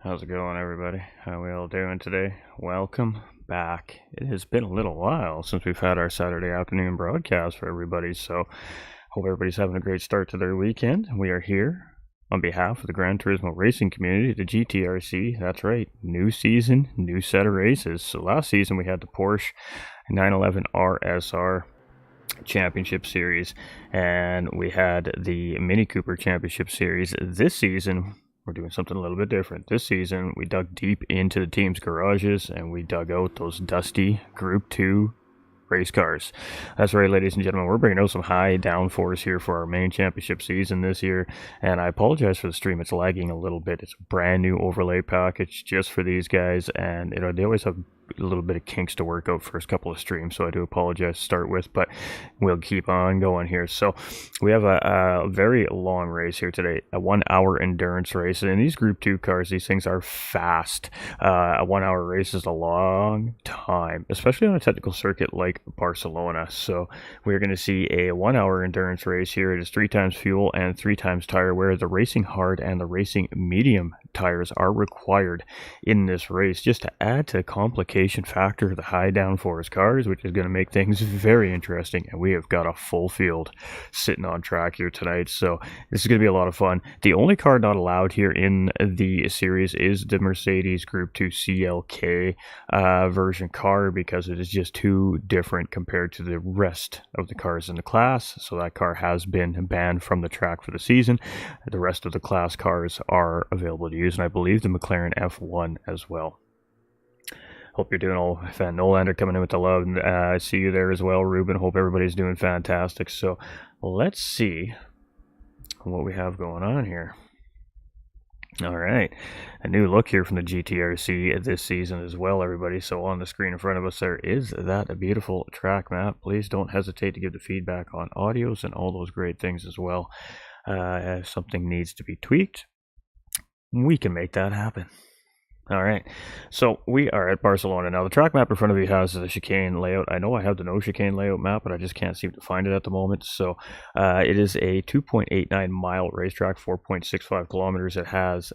How's it going, everybody? How we all doing today? Welcome back. It has been a little while since we've had our Saturday afternoon broadcast for everybody, so hope everybody's having a great start to their weekend. We are here on behalf of the Gran Turismo racing community, the GTRC. That's right, new season, new set of races. So last season we had the Porsche 911 RSR Championship Series, and we had the Mini Cooper Championship Series. This season we're doing something a little bit different. This season, we dug deep into the team's garages and we dug out those dusty Group 2 race cars. That's right, ladies and gentlemen, we're bringing out some high downforce here for our main championship season this year, and I apologize for the stream. It's lagging a little bit. It's a brand new overlay package just for these guys, and they always have a little bit of kinks to work out first couple of streams, so I do apologize to start with, but we'll keep on going here. So we have a very long race here today, a 1 hour endurance race, and in these Group 2 cars, these things are fast. A 1 hour race is a long time, especially on a technical circuit like Barcelona. So we're going to see a 1 hour endurance race here. It is 3 times fuel and 3 times tire, where the racing hard and the racing medium tires are required in this race, just to add to the complication factor of the high downforce cars, which is going to make things very interesting. And we have got a full field sitting on track here tonight, so this is going to be a lot of fun. The only car not allowed here in the series is the Mercedes Group 2 CLK version car, because it is just too different compared to the rest of the cars in the class. So that car has been banned from the track for the season. The rest of the class cars are available to use, and I believe the McLaren F1 as well. Hope you're doing all. Fan Nolander coming in with the love. I see you there as well, Ruben. Hope everybody's doing fantastic. So let's see what we have going on here. All right, a new look here from the GTRC this season as well, everybody. So on the screen in front of us there is that beautiful track map. Please don't hesitate to give the feedback on audios and all those great things as well. If something needs to be tweaked, we can make that happen. All right, so we are at Barcelona now. The track map in front of you has the chicane layout. I know I have the no chicane layout map, but I just can't seem to find it at the moment. So it is a 2.89 mile racetrack, 4.65 kilometers. It has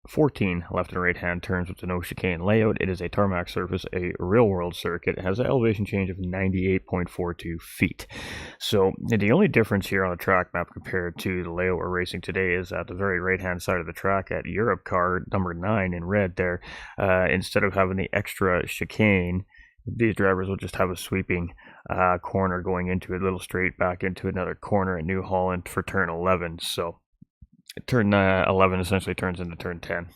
14 left and right hand turns with the no chicane layout. It is a tarmac surface, a real world circuit. It has an elevation change of 98.42 feet. So the only difference here on the track map compared to the layout we're racing today is at the very right hand side of the track at Europe car number 9 in red there. Instead of having the extra chicane, these drivers will just have a sweeping corner going into a little straight back into another corner at New Holland for turn 11. So turn 11 essentially turns into turn 10.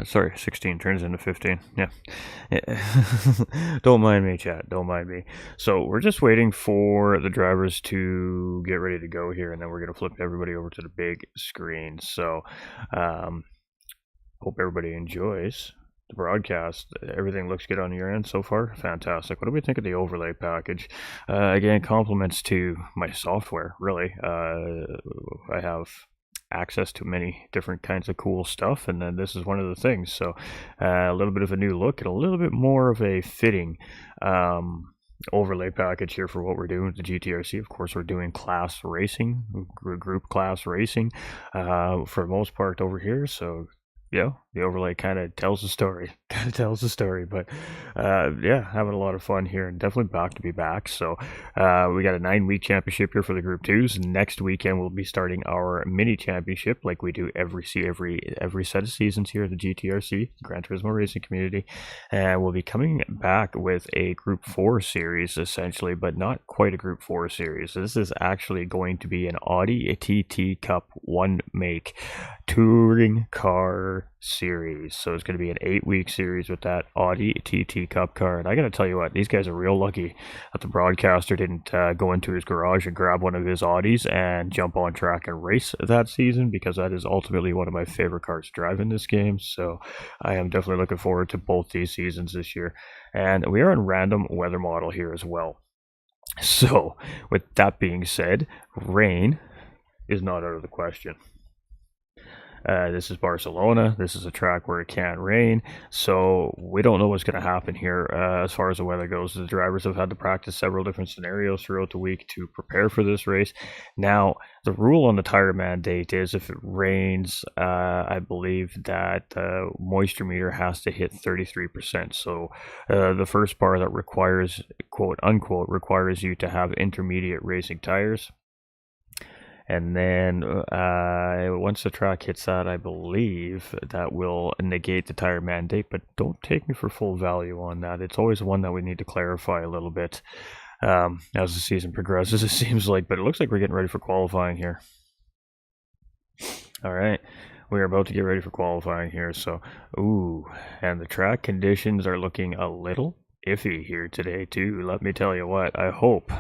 Sorry, 16 turns into 15. Yeah. Don't mind me, chat. Don't mind me. So we're just waiting for the drivers to get ready to go here, and then we're going to flip everybody over to the big screen. So hope everybody enjoys the broadcast. Everything looks good on your end so far. Fantastic. What do we think of the overlay package? Again, compliments to my software, really. I have access to many different kinds of cool stuff, and then this is one of the things. So a little bit of a new look and a little bit more of a fitting overlay package here for what we're doing with the GTRC. Of course, we're doing class racing, group class racing for the most part over here. So yeah, the overlay kind of tells the story. But yeah, having a lot of fun here, and definitely back to be back. So we got a 9-week championship here for the Group 2s. Next weekend we'll be starting our mini championship like we do every set of seasons here at the GTRC, Gran Turismo Racing Community. And we'll be coming back with a Group 4 series essentially, but not quite a Group 4 series. This is actually going to be an Audi TT Cup 1 make touring car series. So it's going to be an 8-week series with that Audi TT Cup car. And I got to tell you what, these guys are real lucky that the broadcaster didn't go into his garage and grab one of his Audis and jump on track and race that season, because that is ultimately one of my favorite cars to drive in this game. So I am definitely looking forward to both these seasons this year. And we are in random weather model here as well. So with that being said, rain is not out of the question. This is Barcelona. This is a track where it can't rain, so we don't know what's going to happen here as far as the weather goes. The drivers have had to practice several different scenarios throughout the week to prepare for this race. Now, the rule on the tire mandate is if it rains, I believe that the moisture meter has to hit 33%. So the first bar that requires, quote unquote, requires you to have intermediate racing tires. And then once the track hits that, I believe that will negate the tire mandate, but don't take me for full value on that. It's always one that we need to clarify a little bit as the season progresses, it seems like, but it looks like we're getting ready for qualifying here. All right, we are about to get ready for qualifying here. So, and the track conditions are looking a little iffy here today too. Let me tell you what, I hope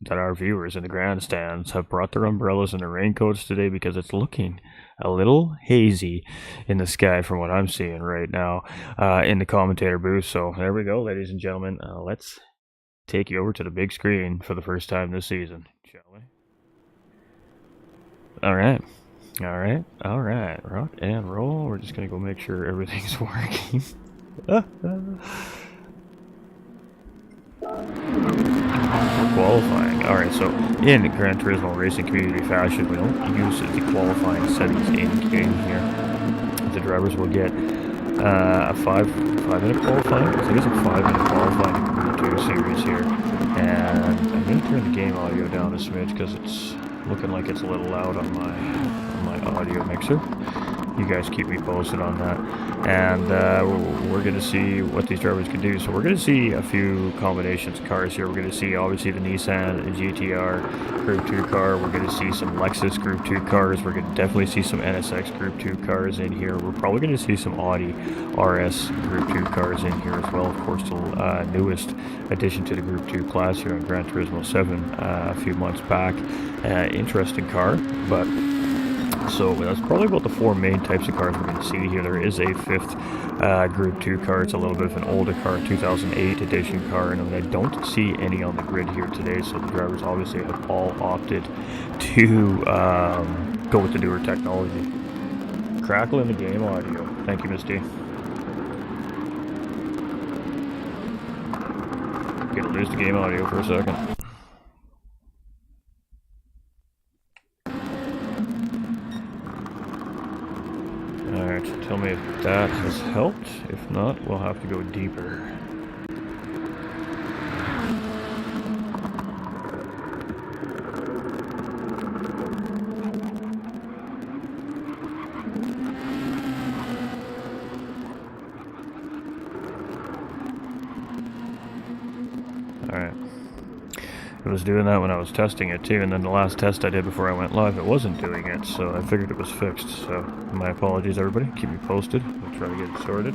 that our viewers in the grandstands have brought their umbrellas and their raincoats today, because it's looking a little hazy in the sky from what I'm seeing right now in the commentator booth. So there we go, ladies and gentlemen. Let's take you over to the big screen for the first time this season, shall we? All right, rock and roll. We're just gonna go make sure everything's working. Qualifying. Alright, so in Gran Turismo Racing Community fashion, we don't use the qualifying settings in game here. The drivers will get a 5-minute qualifying. I think it's a 5-minute qualifying Group 2 series here. And I'm going to turn the game audio down a smidge because it's looking like it's a little loud on my audio mixer. You guys keep me posted on that. And we're going to see what these drivers can do. So we're going to see a few combinations of cars here. We're going to see obviously the Nissan GTR Group 2 car. We're going to see some Lexus Group 2 cars. We're going to definitely see some NSX Group 2 cars in here. We're probably going to see some Audi RS Group 2 cars in here as well. Of course, the newest addition to the Group 2 class here on Gran Turismo 7 a few months back. Interesting car, but So that's probably about the 4 main types of cars we're going to see here. There is a 5th Group 2 car. It's a little bit of an older car, 2008 edition car, and I don't see any on the grid here today, so the drivers obviously have all opted to go with the newer technology. Crackle in the game audio. Thank you, Misty. Gonna lose the game audio for a second. Alright, tell me if that has helped. If not, we'll have to go deeper. Alright. It was doing that when I was testing it too, and then the last test I did before I went live, it wasn't doing it, so I figured it was fixed. So my apologies, everybody. Keep me posted. We'll try to get it sorted.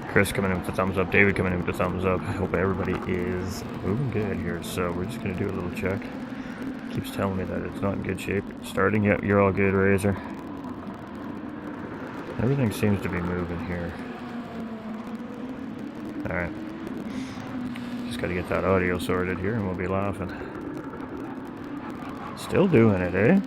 Chris coming in with the thumbs up. David coming in with the thumbs up. I hope everybody is moving good here. So we're just going to do a little check. Keeps telling me that it's not in good shape. Starting, yep, you're all good, Razor. Everything seems to be moving here. Alright. Just gotta get that audio sorted here and we'll be laughing. Still doing it, eh?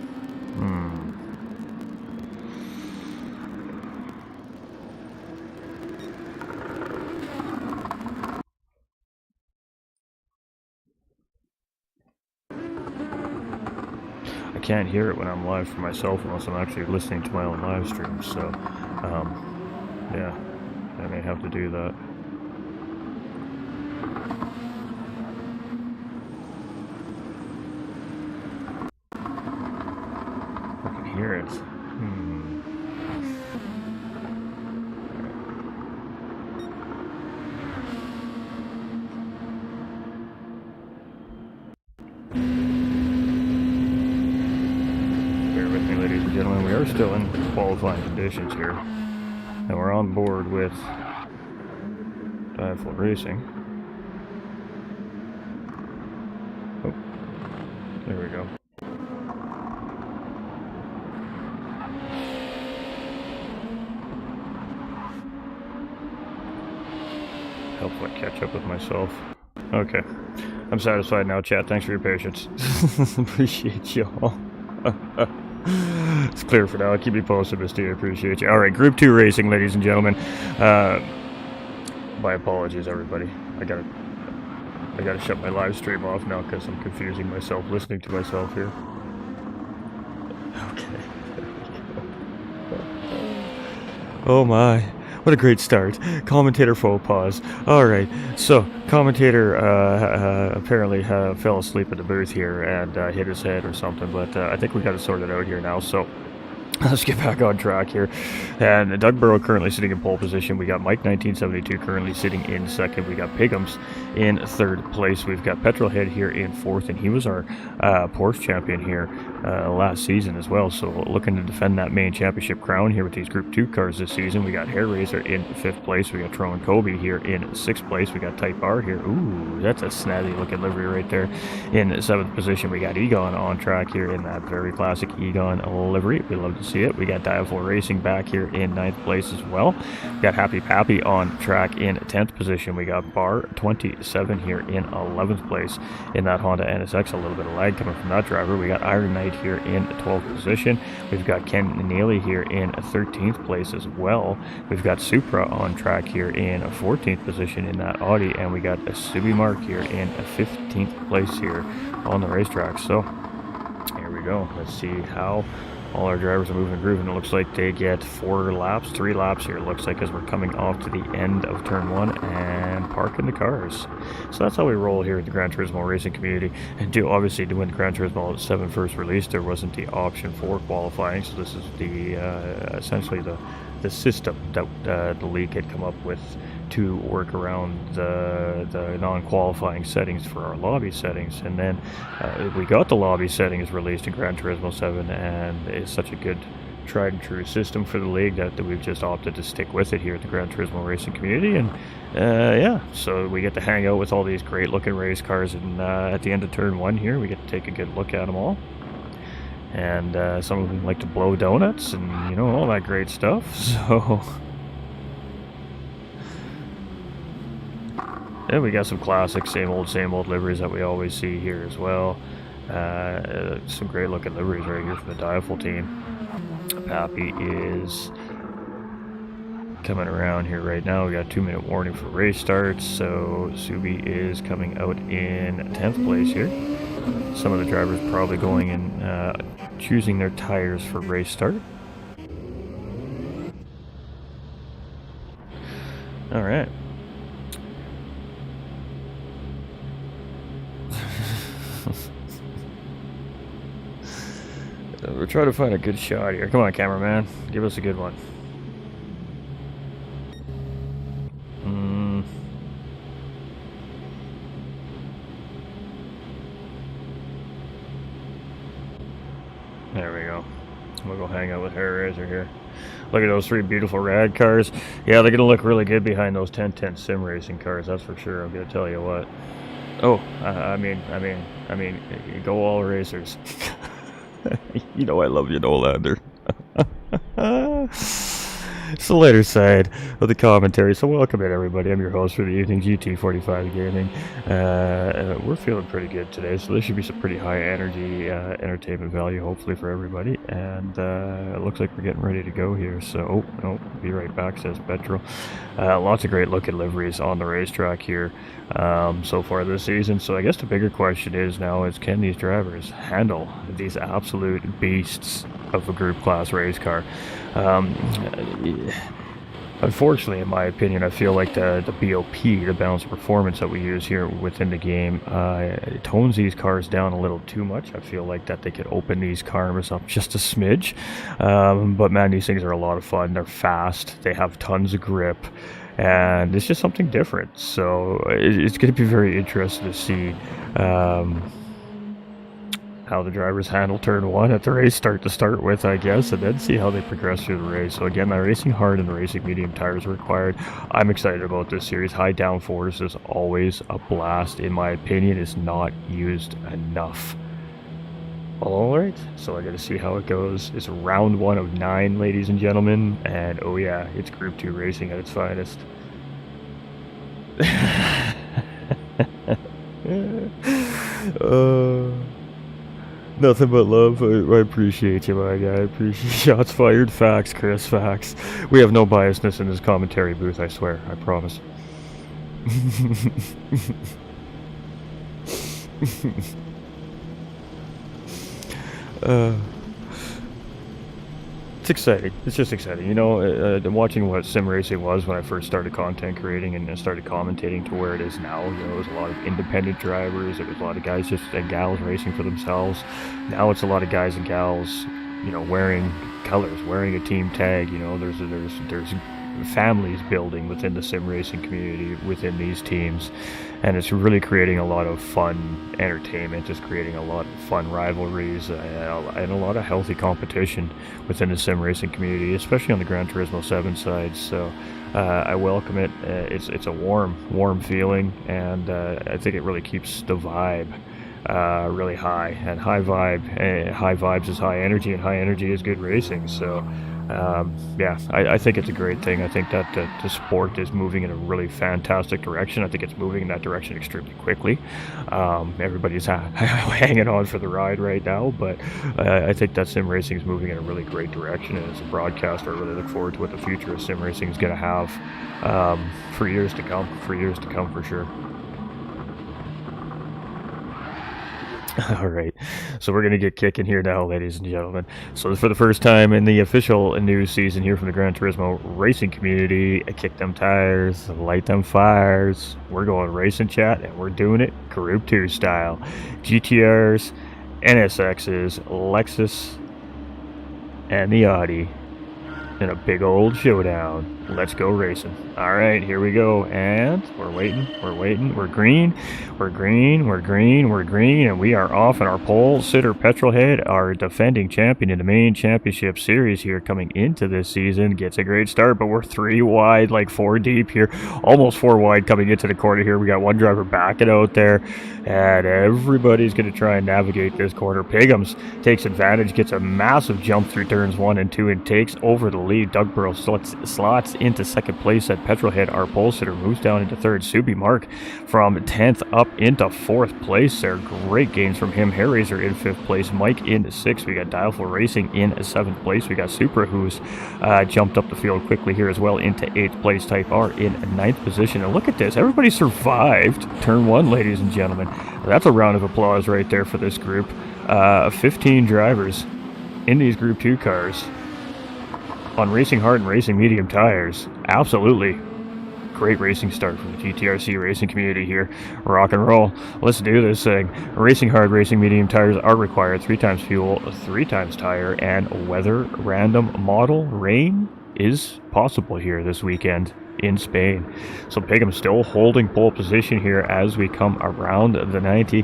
I can't hear it when I'm live for myself unless I'm actually listening to my own live stream, so yeah, I may have to do that. I can hear it. Bear with me, ladies and gentlemen. We are still in qualifying conditions here, and we're on board with Full Racing. Oh, there we go. Help catch up with myself. Okay, I'm satisfied now, chat. Thanks for your patience. Appreciate y'all. It's clear for now. Keep me posted, Misty. I appreciate you. All right, Group 2 racing, ladies and gentlemen. My apologies, everybody. I gotta shut my live stream off now because I'm confusing myself listening to myself here. Okay. Oh my. What a great start. Commentator faux pas. Alright, so commentator apparently fell asleep at the booth here and hit his head or something, but I think we got it sorted out here now, so let's get back on track here. And Doug Burrow currently sitting in pole position. We got Mike 1972 currently sitting in second. We got Pigums in third place. We've got Petrolhead here in fourth, and he was our Porsche champion here last season as well. So looking to defend that main championship crown here with these Group 2 cars this season. We got Hair Razor in fifth place. We got Tro and Kobe here in sixth place. We got Type R here. Ooh, that's a snazzy looking livery right there. In seventh position, we got Egon on track here in that very classic Egon livery. We love to see it. We got Diaful Racing back here in ninth place as well. We got Happy Pappy on track in 10th position. We got Bar 27 here in 11th place in that Honda NSX. A little bit of lag coming from that driver. We got Iron Knight here in 12th position. We've got Ken Neely here in 13th place as well. We've got Supra on track here in 14th position in that Audi, and we got a Subi Mark here in 15th place here on the racetrack. So here we go. Let's see how all our drivers are moving and grooving. It looks like they get 3 laps here, it looks like, as we're coming off to the end of turn 1 and parking the cars. So that's how we roll here at the Gran Turismo racing community. And obviously to win the Gran Turismo 7 first release, there wasn't the option for qualifying, so this is the essentially the system that the league had come up with to work around the non-qualifying settings for our lobby settings. And then we got the lobby settings released in Gran Turismo 7, and it's such a good tried and true system for the league that we've just opted to stick with it here at the Gran Turismo racing community. And yeah, so we get to hang out with all these great looking race cars, and at the end of turn 1 here we get to take a good look at them all. And some of them like to blow donuts and, you know, all that great stuff. So yeah, we got some classic same old liveries that we always see here as well. Some great looking liveries right here from the Diaful team. Pappy is coming around here right now. We got a 2-minute warning for race starts, so Subi is coming out in 10th place here. Some of the drivers probably going and choosing their tires for race start. All right. We're trying to find a good shot here. Come on, cameraman. Give us a good one. There we go. We'll go hang out with Hair Razor here. Look at those 3 beautiful rad cars. Yeah, they're going to look really good behind those 1010 sim racing cars. That's for sure. I'm going to tell you what. Oh, I mean, go all racers. You know I love you, Nolander. It's the later side of the commentary, so welcome in everybody. I'm your host for the evening, GT45 Gaming. We're feeling pretty good today, so this should be some pretty high energy entertainment value, hopefully, for everybody. And it looks like we're getting ready to go here, so be right back, says Petro. Lots of great looking liveries on the racetrack here so far this season. So I guess the bigger question is now is, can these drivers handle these absolute beasts of a group class race car? Unfortunately, in my opinion, I feel like the BOP, the balanced performance that we use here within the game, tones these cars down a little too much. I feel like that they could open these cars up just a smidge. But man, these things are a lot of fun. They're fast. They have tons of grip. And it's just something different. So it's going to be very interesting to see how the drivers handle turn 1 at the race start to start with, I guess, and then see how they progress through the race. So again, they're racing hard and the racing medium tires are required. I'm excited about this series. High downforce is always a blast, in my opinion. It's not used enough. Alright, so I gotta see how it goes. It's round 1 of 9, ladies and gentlemen, and oh yeah, it's Group 2 racing at its finest. Nothing but love. I appreciate you, my guy. I appreciate shots fired. Facts, Chris. Facts. We have no biasness in this commentary booth, I swear. I promise. It's exciting. It's just exciting. You know, watching what sim racing was when I first started content creating and started commentating to where it is now. You know, it was a lot of independent drivers. It was a lot of guys and gals racing for themselves. Now it's a lot of guys and gals, you know, wearing colors, wearing a team tag. You know, there's families building within the sim racing community within these teams, and it's really creating a lot of fun entertainment. It's creating a lot of fun rivalries and a lot of healthy competition within the sim racing community, especially on the Gran Turismo 7 side. So I welcome it. It's a warm feeling, and I think it really keeps the vibe really high. And high vibes is high energy, and high energy is good racing. So yeah, I think it's a great thing. I think that the sport is moving in a really fantastic direction. I think it's moving in that direction extremely quickly. Everybody's hanging on for the ride right now, but I think that sim racing is moving in a really great direction. And as a broadcaster, I really look forward to what the future of sim racing is going to have for years to come. For sure. Alright, so we're going to get kicking here now, ladies and gentlemen. So for the first time in the official news season here from the Gran Turismo racing community, kick them tires, light them fires. We're going racing chat, and we're doing it Group 2 style. GTRs, NSXs, Lexus, and the Audi in a big old showdown. Let's go racing. All right, here we go, and we're waiting, we're green, and we are off, and our pole sitter Petrolhead, our defending champion in the main championship series here coming into this season, gets a great start, but we're 3 wide, like 4 deep here, almost 4 wide coming into the corner here. We got one driver backing out there, and everybody's going to try and navigate this corner. Pigums takes advantage, gets a massive jump through turns 1 and 2, and takes over the lead. Dugborough slots into second place at Petrolhead. Our pole sitter moves down into third. Subi Mark from 10th up into 4th place there. Great gains from him. Hair Razor in 5th place. Mike in 6th. We got Dialful Racing in 7th place. We got Supra, who's jumped up the field quickly here as well into 8th place. Type R in 9th position. And look at this. Everybody survived turn 1, ladies and gentlemen. That's a round of applause right there for this group. 15 drivers in these Group 2 cars on Racing Hard and Racing Medium tires. Absolutely great racing start from the GTRC racing community here. Rock and roll. Let's do this thing. Racing Hard, Racing Medium tires are required. 3 times fuel, 3 times tire, and weather random model. Rain is possible here this weekend in Spain. So Pigum still holding pole position here as we come around the 90.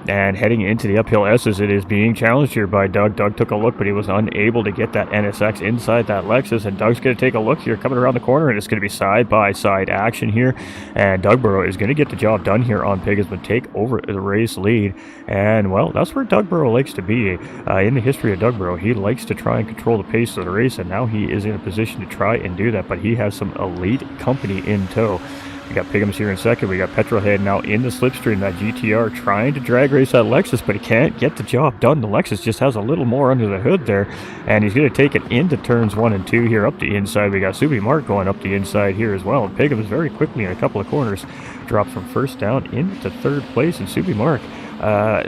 And heading into the uphill S's, it is being challenged here by Doug. Doug took a look, but he was unable to get that NSX inside that Lexus. And Doug's going to take a look here, coming around the corner, and it's going to be side-by-side action here. And Dugborough is going to get the job done here on Pigums, but take over the race lead. And, well, that's where Dugborough likes to be. In the history of Dugborough, he likes to try and control the pace of the race, and now he is in a position to try and do that. But he has some elite company in tow. We got Pigums here in second. We got Petrolhead now in the slipstream. That GTR trying to drag race that Lexus, but he can't get the job done. The Lexus just has a little more under the hood there, and he's going to take it into turns 1 and 2 here up the inside. We got Subi Mark going up the inside here as well. And Pigums very quickly in a couple of corners drops from first down into third place, and Subi Mark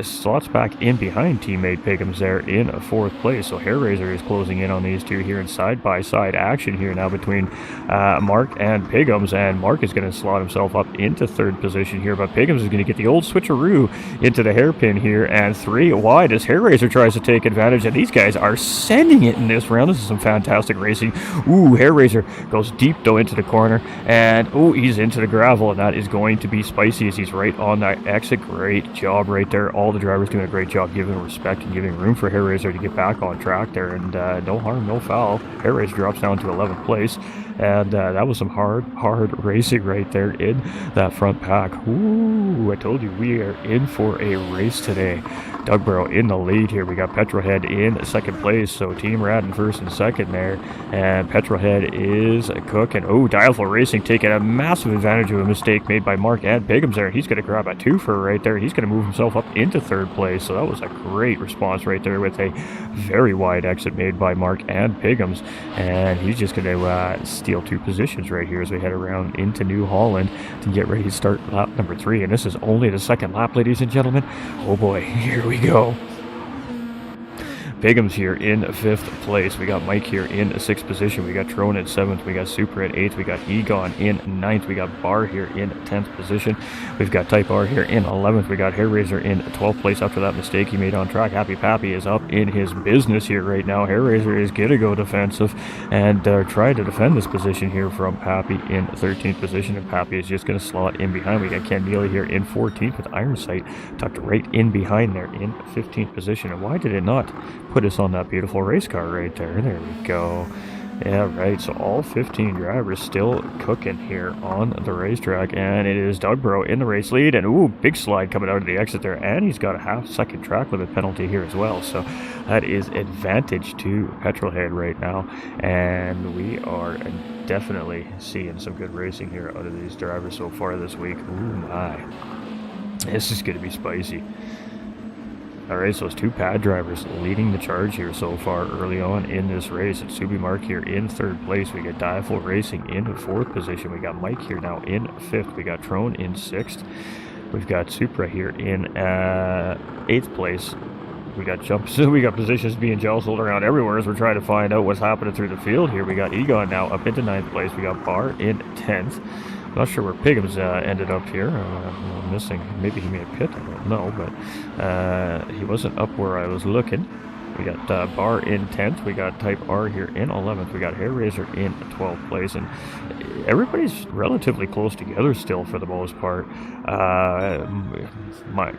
slots back in behind teammate Pigums there in 4th place. So Hair Razor is closing in on these two here in side-by-side action here now between Mark and Pigums, and Mark is going to slot himself up into 3rd position here, but Pigums is going to get the old switcheroo into the hairpin here, and 3 wide as Hair Razor tries to take advantage, and these guys are sending it in this round. This is some fantastic racing. Ooh, Hair Razor goes deep though into the corner, and ooh, he's into the gravel, and that is going to be spicy as he's right on that exit. Great job right there. All the drivers doing a great job giving respect and giving room for Hair Razor to get back on track there, and no harm, no foul. Hair Razor drops down to 11th place, and that was some hard racing right there in that front pack. Ooh, I told you we are in for a race today. Dugborough in the lead here. We got Petrolhead in 2nd place, so Team Rad in 1st and 2nd there, and Petrolhead is cooking. Oh, Dialful Racing taking a massive advantage of a mistake made by Mark and Pigums there. He's going to grab a 2 for right there. He's going to move himself up into 3rd place, so that was a great response right there with a very wide exit made by Mark and Pigums, and he's just going to steal 2 positions right here as we head around into New Holland to get ready to start lap number 3, and this is only the 2nd lap, ladies and gentlemen. Oh boy, here we go. Pigums here in 5th place. We got Mike here in 6th position. We got Trone in 7th. We got Super at 8th. We got Egon in 9th. We got Bar here in 10th position. We've got Type R here in 11th. We got Hair Razor in 12th place after that mistake he made on track. Happy Pappy is up in his business here right now. Hair Razor is going to go defensive and try to defend this position here from Pappy in 13th position, and Pappy is just going to slot in behind. We got Ken Neely here in 14th with Iron Sight tucked right in behind there in 15th position. And why did it not put us on that beautiful race car right there? There we go. Yeah, right. So all 15 drivers still cooking here on the racetrack, and it is Dugborough in the race lead, and ooh, big slide coming out of the exit there, and he's got a half-second track limit penalty here as well. So that is advantage to Petrolhead right now, and we are definitely seeing some good racing here out of these drivers so far this week. Ooh my, this is going to be spicy. Alright, so it's 2 pad drivers leading the charge here so far early on in this race. It's Subi Mark here in 3rd place. We got Dialful Racing in 4th position. We got Mike here now in 5th. We got Trone in 6th. We've got Supra here in 8th place. We got jumps. We got positions being jostled around everywhere as we're trying to find out what's happening through the field here. We got Egon now up into 9th place. We got Bar in 10th. Not sure where Pigums ended up here. I'm missing. Maybe he made a pit. I don't know, but he wasn't up where I was looking. We got Bar in 10th. We got Type R here in 11th. We got Hair Razor in 12th place. And everybody's relatively close together still for the most part.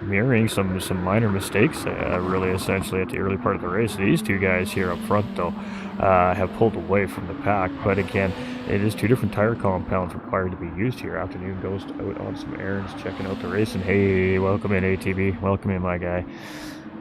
Mirroring some minor mistakes, really, essentially, at the early part of the race. These two guys here up front, though, have pulled away from the pack. But again, it is two different tire compounds required to be used here. Afternoon goes out on some errands, checking out the race. And hey, welcome in, ATB. Welcome in, my guy.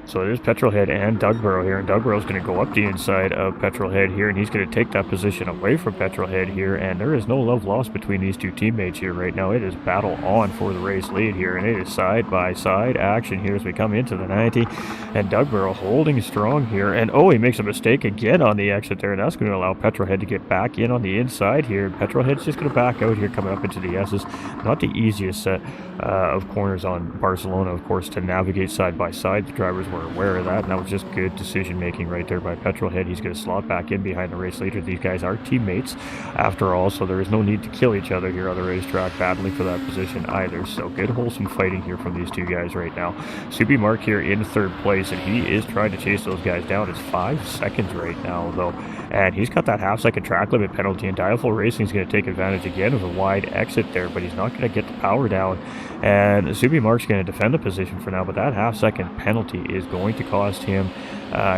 So there's Petrolhead and Dugborough here, and Dugborough's going to go up the inside of Petrolhead here, and he's going to take that position away from Petrolhead here, and there is no love lost between these two teammates here right now. It is battle on for the race lead here, and it is side-by-side action here as we come into the 90, and Dugborough holding strong here, and oh, he makes a mistake again on the exit there, and that's going to allow Petrolhead to get back in on the inside here. Petrolhead's just going to back out here, coming up into the S's. Not the easiest set of corners on Barcelona, of course, to navigate side-by-side. The drivers were aware of that, and that was just good decision making right there by Petrolhead. He's going to slot back in behind the race leader. These guys are teammates after all, so there is no need to kill each other here on the racetrack battling for that position either. So good wholesome fighting here from these two guys right now. Subi Mark here in third place, and he is trying to chase those guys down. It's 5 seconds right now though, and he's got that half-second track limit penalty, and Dialful Racing is going to take advantage again of a wide exit there, but he's not going to get the power down, and Subi Mark's going to defend the position for now, but that half-second penalty is going to cost him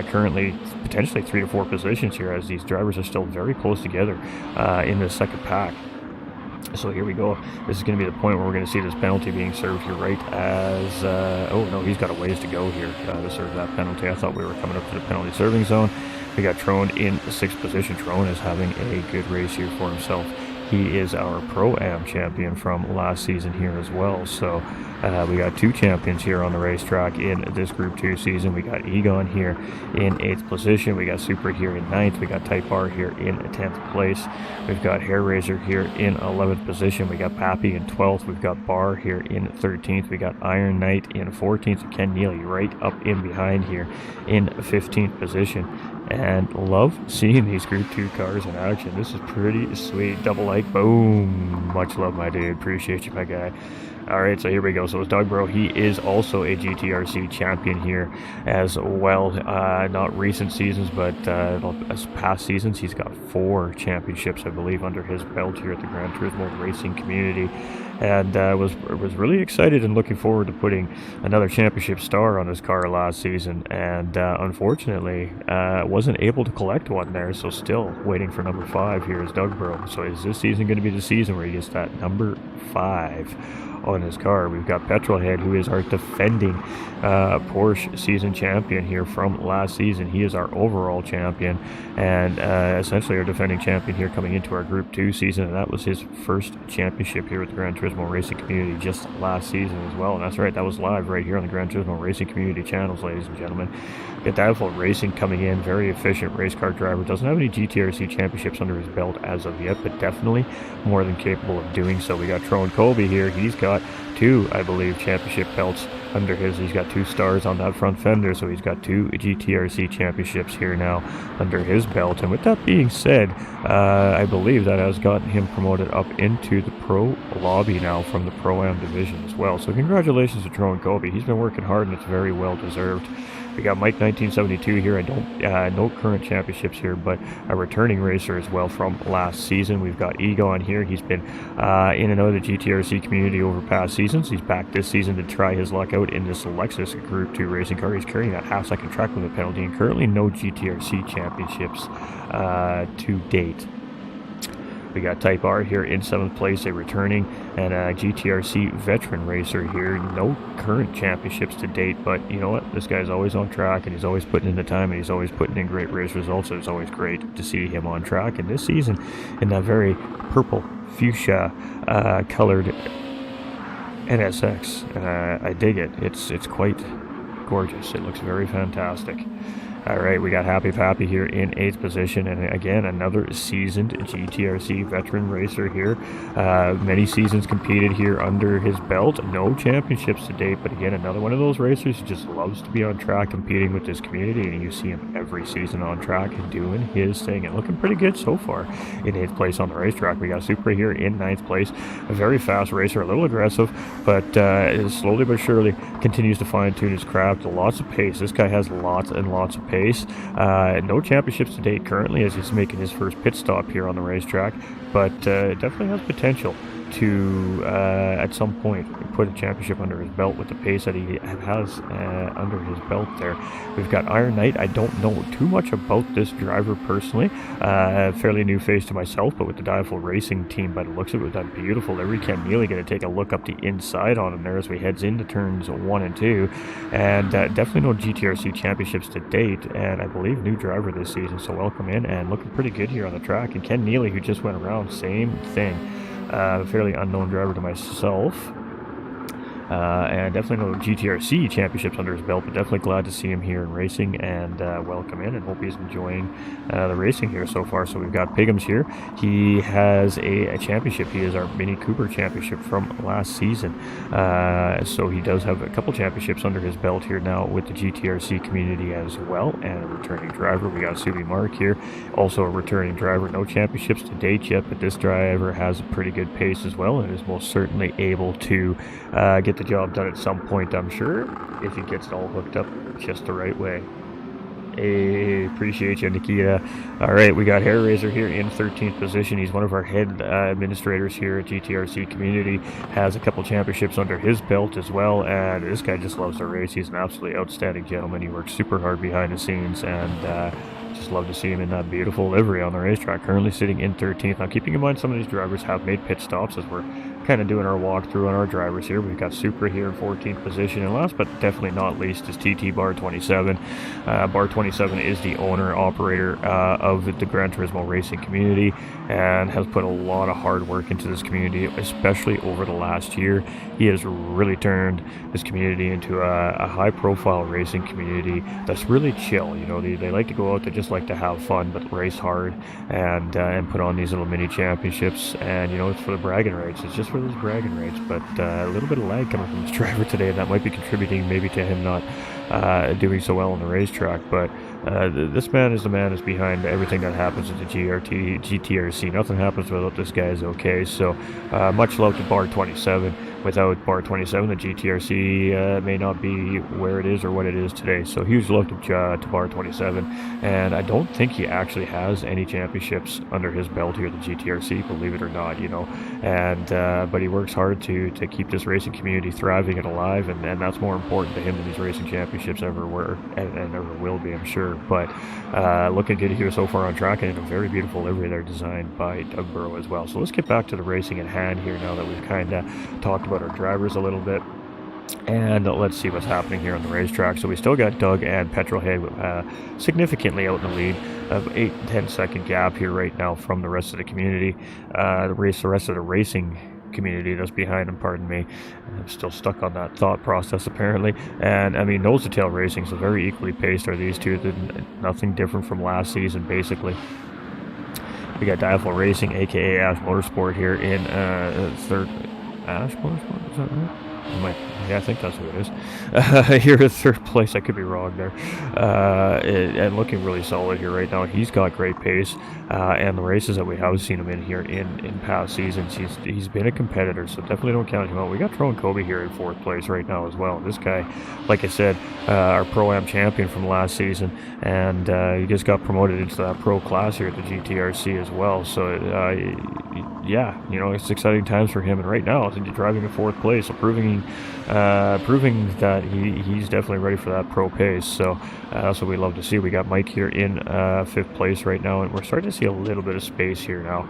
currently potentially 3 to 4 positions here, as these drivers are still very close together in the second pack. So here we go. This is going to be the point where we're going to see this penalty being served here right as... oh, no, he's got a ways to go here to serve that penalty. I thought we were coming up to the penalty serving zone. We got Trone in 6th position. Trone is having a good race here for himself. He is our Pro-Am champion from last season here as well. So we got 2 champions here on the racetrack in this Group 2 season. We got Egon here in 8th position. We got Supra here in 9th. We got Type R here in 10th place. We've got Hair Razor here in 11th position. We got Pappy in 12th. We've got Bar here in 13th. We got Iron Knight in 14th. And Ken Neely right up in behind here in 15th position. And love seeing these Group 2 cars in action. This is pretty sweet. Double like, boom. Much love, my dude. Appreciate you, my guy. Alright, so here we go. So it's Dugborough. He is also a GTRC champion here as well. Not recent seasons, but past seasons. He's got 4 championships, I believe, under his belt here at the Gran Turismo racing community. And was really excited and looking forward to putting another championship star on his car last season. And unfortunately, wasn't able to collect one there. So still waiting for number 5 here is Dugborough. So is this season going to be the season where he gets that number 5 on his car? We've got Petrolhead, who is our defending Porsche season champion here from last season. He is our overall champion, and essentially our defending champion here coming into our Group 2 season, and that was his first championship here with the Gran Turismo Racing Community just last season as well. And that's right, that was live right here on the Gran Turismo Racing Community channels, ladies and gentlemen. Dialful Racing coming in, very efficient race car driver, doesn't have any GTRC championships under his belt as of yet, but definitely more than capable of doing so. We got Trone Colby here. He's got 2, I believe, championship belts under his. He's got 2 stars on that front fender, so he's got 2 GTRC championships here now under his belt. And with that being said, I believe that has gotten him promoted up into the pro lobby now from the Pro-Am division as well. So congratulations to Trone Colby. He's been working hard, and it's very well deserved. We got Mike 1972 here. I don't no current championships here, but a returning racer as well from last season. We've got Egon here. He's been in and out of the GTRC community over past seasons. He's back this season to try his luck out in this Lexus Group 2 racing car. He's carrying that half-second track limit penalty, and currently no GTRC championships to date. We got Type R here in 7th place, a returning and a GTRC veteran racer here. No current championships to date, but you know what? This guy's always on track, and he's always putting in the time, and he's always putting in great race results, so it's always great to see him on track. And this season, in that very purple fuchsia colored NSX, I dig it. It's quite gorgeous. It looks very fantastic. All right, we got Happy Pappy here in 8th position, and again, another seasoned GTRC veteran racer here. Many seasons competed here under his belt. No championships to date, but again, another one of those racers who just loves to be on track competing with this community, and you see him every season on track and doing his thing, and looking pretty good so far in 8th place on the racetrack. We got Supra here in 9th place, a very fast racer, a little aggressive, but slowly but surely continues to fine-tune his craft. Lots of pace. This guy has lots and lots of pace. pace. No championships to date currently, as he's making his first pit stop here on the racetrack, but definitely has potential to at some point put a championship under his belt with the pace that he has under his belt there. We've got Iron Knight. I don't know too much about this driver personally. Fairly new face to myself, but with the Diaful Racing team, by the looks of it, with that beautiful livery, Ken Neely going to take a look up the inside on him there as we heads into turns 1 and 2, and definitely no GTRC championships to date, and I believe new driver this season, so welcome in, and looking pretty good here on the track. And Ken Neely, who just went around, same thing. Fairly unknown driver to myself. And definitely no GTRC championships under his belt, but definitely glad to see him here in racing, and welcome in, and hope he's enjoying the racing here so far. So we've got Piggums here. He has a championship. He is our Mini Cooper championship from last season. So he does have a couple championships under his belt here now with the GTRC community as well, and a returning driver. We got Subi Mark here, also a returning driver. No championships to date yet, but this driver has a pretty good pace as well, and is most certainly able to get the job done at some point, I'm sure, if he gets it all hooked up just the right way. Hey, appreciate you, Nikita. All right, we got Hair Razor here in 13th position. He's one of our head administrators here at GTRC Community. Has a couple championships under his belt as well, and this guy just loves to race. He's an absolutely outstanding gentleman. He works super hard behind the scenes, and just love to see him in that beautiful livery on the racetrack. Currently sitting in 13th. Now, keeping in mind some of these drivers have made pit stops as we're kind of doing our walkthrough on our drivers here. We've got Supra here in 14th position, and last but definitely not least is TT Bar 27. Bar 27 is the owner operator of the Gran Turismo racing community, and has put a lot of hard work into this community, especially over the last year. He has really turned this community into a high profile racing community that's really chill. You know, they like to go out, they just like to have fun, but race hard, and put on these little mini championships. And you know, it's for the bragging rights. It's just for those bragging rights. But a little bit of lag coming from this driver today, and that might be contributing maybe to him not doing so well on the racetrack. But this man is the man that's behind everything that happens at the GTRC. Nothing happens without this guy is okay. So much love to Bar 27. Without Bar 27, the GTRC may not be where it is or what it is today. So huge love to Bar 27. And I don't think he actually has any championships under his belt here at the GTRC, believe it or not, you know. And but he works hard to keep this racing community thriving and alive, and that's more important to him than these racing championships ever were, and ever will be, I'm sure. But looking good here so far on track, and in a very beautiful livery there designed by Doug Burrow as well. So let's get back to the racing at hand here now that we've kind of talked about our drivers a little bit, and let's see what's happening here on the racetrack. So we still got Doug and Petrolhead significantly out in the lead, of 8-10 second gap here right now from the rest of the community, the rest of the racing community that's behind him, pardon me. I'm still stuck on that thought process apparently. And I mean, nose to tail racing, so very equally paced are these two. Nothing different from last season basically. We got Diaful Racing, aka Ash Motorsport, here in third. Ash Motorsport, is that right? Yeah, I think that's what it is. Here in third place, I could be wrong there. And looking really solid here right now. He's got great pace, and the races that we have seen him in here in past seasons, he's been a competitor, so definitely don't count him out. We got Tron Kobe here in fourth place right now as well. This guy, like I said, our Pro-Am champion from last season, and he just got promoted into that pro class here at the GTRC as well. So yeah, you know, it's exciting times for him, and right now he's driving in fourth place, so proving that he's definitely ready for that pro pace. So that's what we love to see. We got Mike here in fifth place right now, and we're starting to see a little bit of space here now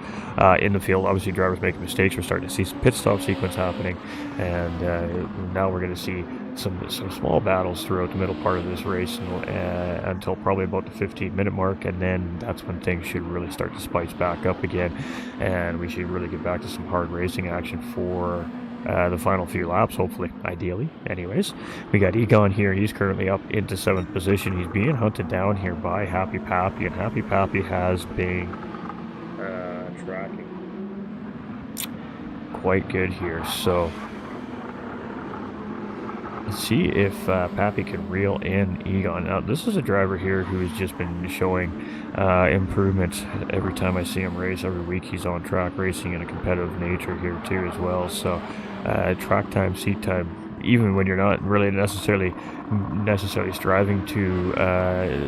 in the field. Obviously drivers making mistakes. We're starting to see some pit stop sequence happening, and now we're going to see some small battles throughout the middle part of this race until probably about the 15-minute mark, and then that's when things should really start to spice back up again, and we should really get back to some hard racing action for the final few laps, hopefully, ideally. Anyways, we got Egon here. He's currently up into 7th position. He's being hunted down here by Happy Pappy, and Happy Pappy has been tracking quite good here. So let's see if Pappy can reel in Egon. Now, this is a driver here who's just been showing improvements every time I see him race. Every week he's on track racing in a competitive nature here too as well. So track time, seat time, even when you're not really necessarily necessarily striving to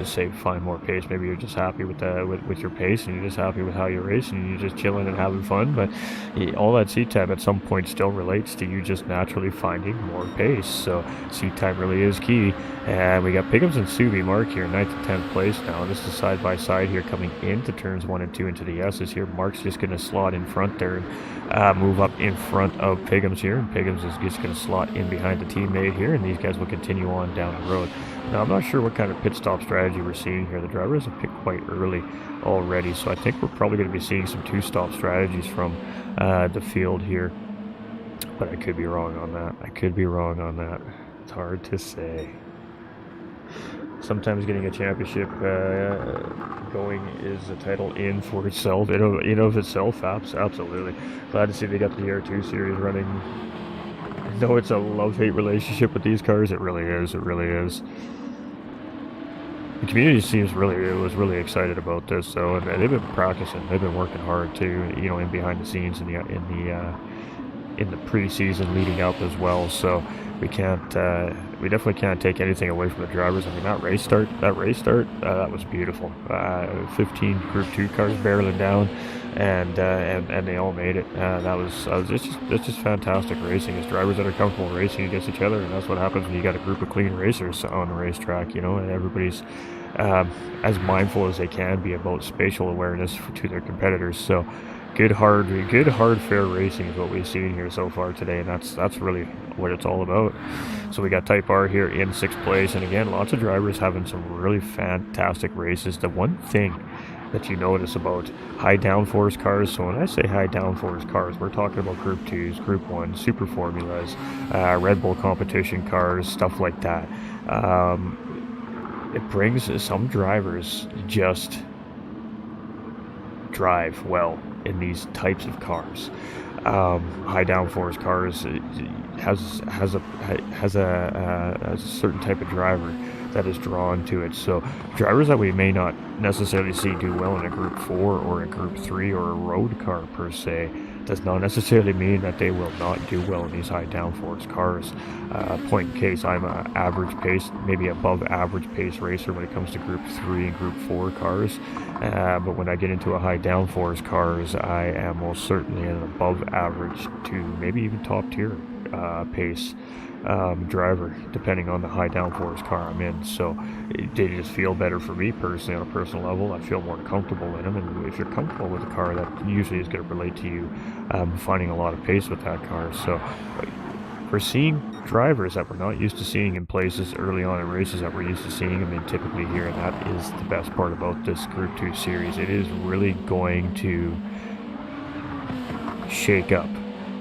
say find more pace. Maybe you're just happy with your pace, and you're just happy with how you race, and you're just chilling and having fun. But all that seat time at some point still relates to you just naturally finding more pace. So seat time really is key. And we got Pickums and Subi Mark here, 9th and 10th place now. This is side by side here coming into turns 1 and 2 into the S's here. Mark's just going to slot in front there and move up in front of Pickums here. And Pickums is just going to slot in behind the teammate here, and these guys will continue on down the road. Now, I'm not sure what kind of pit stop strategy we're seeing here. The drivers have picked quite early already, so I think we're probably going to be seeing some two-stop strategies from the field here. But I could be wrong on that. It's hard to say. Sometimes getting a championship going is a title in for itself, in of itself. Absolutely. Glad to see they got the GR2 series running. I know it's a love-hate relationship with these cars. It really is. The community was really excited about this, though, and they've been practicing. They've been working hard too, in behind the scenes in the preseason leading up as well. So we definitely can't take anything away from the drivers. I mean, that race start, that was beautiful. 15 Group 2 cars barreling down, and they all made it. It's just fantastic racing. It's drivers that are comfortable racing against each other, and that's what happens when you got a group of clean racers on the racetrack, and everybody's as mindful as they can be about spatial awareness to their competitors. So good hard fair racing is what we've seen here so far today, and that's really what it's all about. So we got Type R here in 6th place, and again, lots of drivers having some really fantastic races. The one thing that you notice about high downforce cars, so when I say high downforce cars, we're talking about Group 2s, Group 1, Super Formulas, Red Bull competition cars, stuff like that. It brings some drivers just drive well in these types of cars. High downforce cars has a certain type of driver that is drawn to it. So drivers that we may not necessarily see do well in a Group 4 or a Group 3 or a road car per se does not necessarily mean that they will not do well in these high downforce cars. Point in case, I'm an average pace, maybe above average pace racer when it comes to Group 3 and Group 4 cars. But when I get into a high downforce cars, I am most certainly an above average to maybe even top tier pace driver, depending on the high downforce car I'm in. So they just feel better for me personally on a personal level. I feel more comfortable in them, and if you're comfortable with a car, that usually is going to relate to you finding a lot of pace with that car. So we're seeing drivers that we're not used to seeing in places early on in races that we're used to seeing them in typically here, and that is the best part about this Group 2 series. It is really going to shake up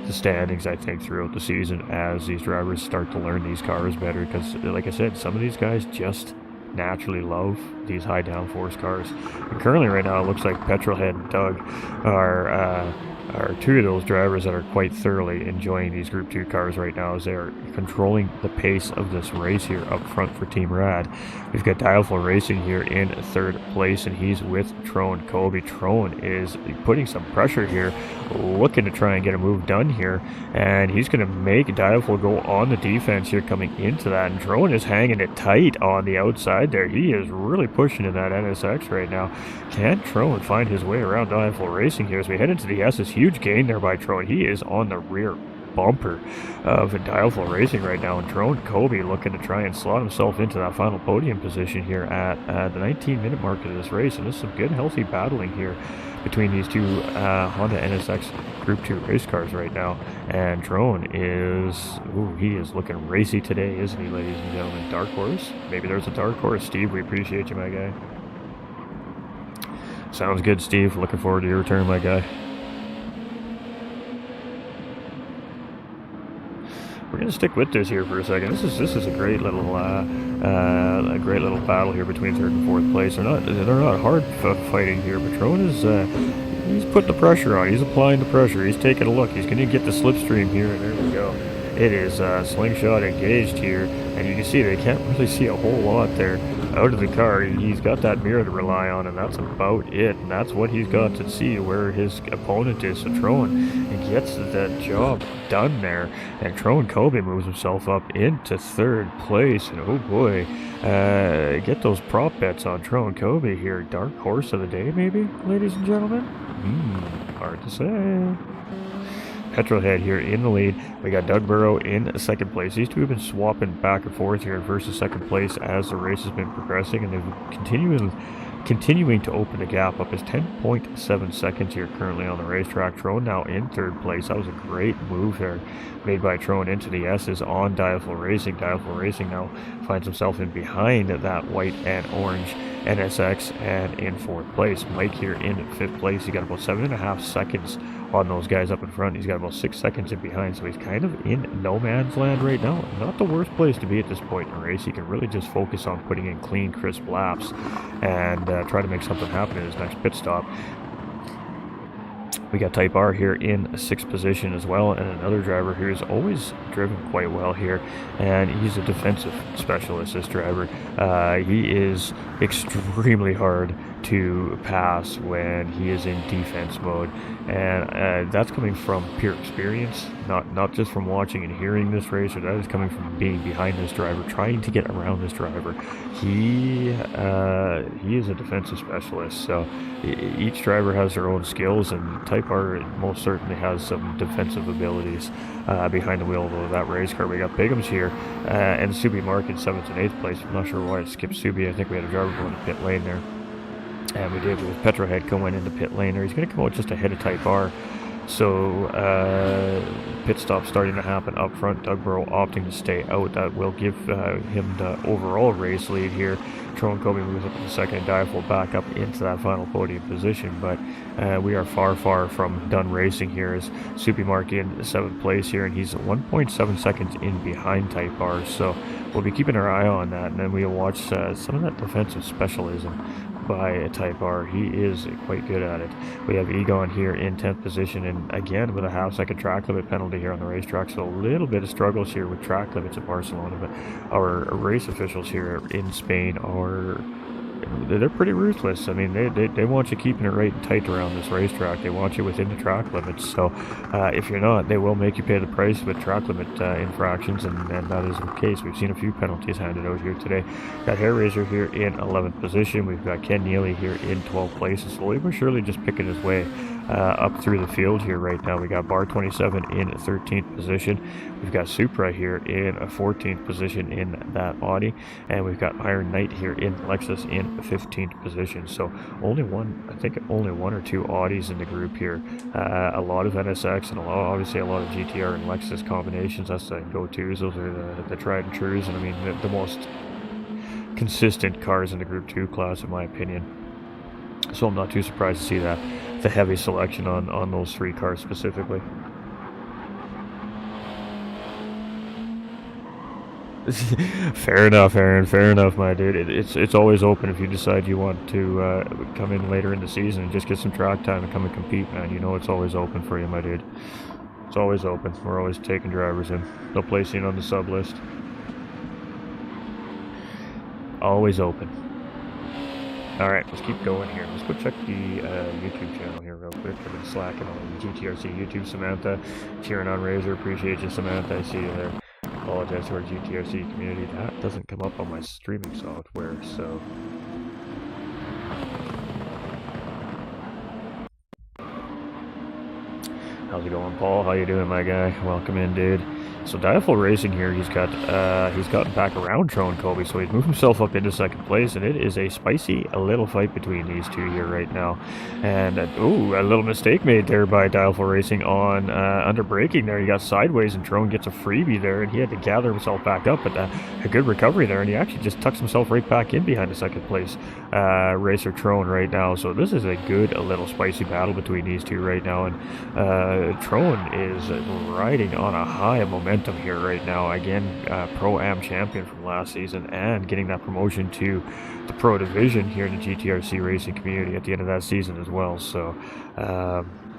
the standings, I think, throughout the season as these drivers start to learn these cars better, because like I said, some of these guys just naturally love these high downforce cars. And currently right now it looks like Petrolhead and Doug are two of those drivers that are quite thoroughly enjoying these Group 2 cars right now as they are controlling the pace of this race here up front for Team Rad. We've got Dialful Racing here in 3rd place, and he's with Trone Kobe. Trone is putting some pressure here, looking to try and get a move done here, and he's going to make Dialful go on the defense here coming into that, and Trone is hanging it tight on the outside there. He is really pushing in that NSX right now. Can Trone find his way around Dialful Racing here as we head into the S's? Huge gain there by Trone. He is on the rear bumper of Dialful Racing right now, and Trone Kobe looking to try and slot himself into that final podium position here at the 19-minute mark of this race. And there's some good healthy battling here between these two Honda NSX Group 2 race cars right now, and Trone he is looking racy today, isn't he, ladies and gentlemen? Dark horse? Maybe there's a dark horse. Steve, we appreciate you, my guy. Sounds good, Steve. Looking forward to your return, my guy. We're gonna stick with this here for a second. This is a great little battle here between 3rd and 4th place. They're not hard fighting here, but Trone is he's putting the pressure on. He's applying the pressure. He's taking a look. He's gonna get the slipstream here, and there we go. it is slingshot engaged here, and you can see they can't really see a whole lot there out of the car. He's got that mirror to rely on, and that's about it, and that's what he's got to see where his opponent is. So Troen gets the job done there, and Troen Kobe moves himself up into third place, and oh boy, get those prop bets on Troen Kobe here. Dark horse of the day, maybe, ladies and gentlemen? Hard to say. Petrolhead here in the lead. We got Doug Burrow in second place. These two have been swapping back and forth here in first and second place as the race has been progressing, and they've continuing to open the gap up as 10.7 seconds here currently on the racetrack. Troen now in third place. That was a great move there made by Troen into the S's on Dialful Racing. Dialful Racing now finds himself in behind that white and orange NSX and in fourth place. Mike here in fifth place. He got about 7.5 seconds on those guys up in front. He's got about 6 seconds in behind, so he's kind of in no man's land right now. Not the worst place to be at this point in the race. He can really just focus on putting in clean, crisp laps and try to make something happen in his next pit stop. We got Type R here in sixth position as well, and another driver who has always driven quite well here, and he's a defensive specialist, this driver. He is extremely hard to pass when he is in defense mode, and that's coming from pure experience, not just from watching and hearing this racer. That is coming from being behind this driver, trying to get around this driver. He is a defensive specialist, so each driver has their own skills, and Type R most certainly has some defensive abilities behind the wheel of that race car. We got Bigums here, and Subi Mark in 7th and 8th place. I'm not sure why it skipped Subi. I think we had a driver going to pit lane there. And we did with Petrohead going into pit lane there. He's going to come out just ahead of Type R. So pit stop starting to happen up front. Doug Burrow opting to stay out. That will give him the overall race lead here. Troen Kobe moves up in the second, Dialful back up into that final podium position, but we are far from done racing here as Supi Mark in 7th place here, and he's 1.7 seconds in behind Type R, so we'll be keeping our eye on that, and then we'll watch some of that defensive specialism by Type R. He is quite good at it. We have Egon here in 10th position, and again with a half-second track limit penalty here on the racetrack, so a little bit of struggles here with track limits at Barcelona, but our race officials here in Spain they're pretty ruthless. I mean, they want you keeping it right and tight around this racetrack. They want you within the track limits, so if you're not, they will make you pay the price with track limit infractions, and that is the case. We've seen a few penalties handed out here today. Got Hair Razor here in 11th position. We've got Ken Neely here in 12th place, and slowly but surely just picking his way up through the field here right now. We got Bar 27 in 13th position. We've got Supra here in a 14th position in that Audi, and we've got Iron Knight here in Lexus in 15th position. So only one or two Audis in the group here. A lot of NSX and obviously a lot of GTR and Lexus combinations. That's the go-tos. Those are the tried and trues, and I mean the most consistent cars in the Group 2 class, in my opinion. So I'm not too surprised to see that the heavy selection on those three cars specifically. Fair enough, Aaron. Fair enough, my dude. It's always open if you decide you want to come in later in the season and just get some track time and come and compete, man. You know it's always open for you, my dude. It's always open. We're always taking drivers in. They'll place you in on the sub list. Always open. Alright, let's keep going here. Let's go check the YouTube channel here real quick. I've been slacking on GTRC YouTube. Samantha, cheering on Razor. Appreciate you, Samantha. I see you there. Apologize to our GTRC community. That doesn't come up on my streaming software, so... How's it going, Paul? How you doing, my guy? Welcome in, dude. So Dialful Racing here, he's gotten back around Troen Kobe, so he's moved himself up into second place, and it is a little fight between these two here right now. And a little mistake made there by Dialful Racing on under braking there. He got sideways, and Troen gets a freebie there, and he had to gather himself back up. But a good recovery there, and he actually just tucks himself right back in behind the second place racer Troen right now. So this is a good, little spicy battle between these two right now, and Troen is riding on a high of momentum here right now. Again, Pro-Am champion from last season and getting that promotion to the Pro Division here in the GTRC racing community at the end of that season as well. So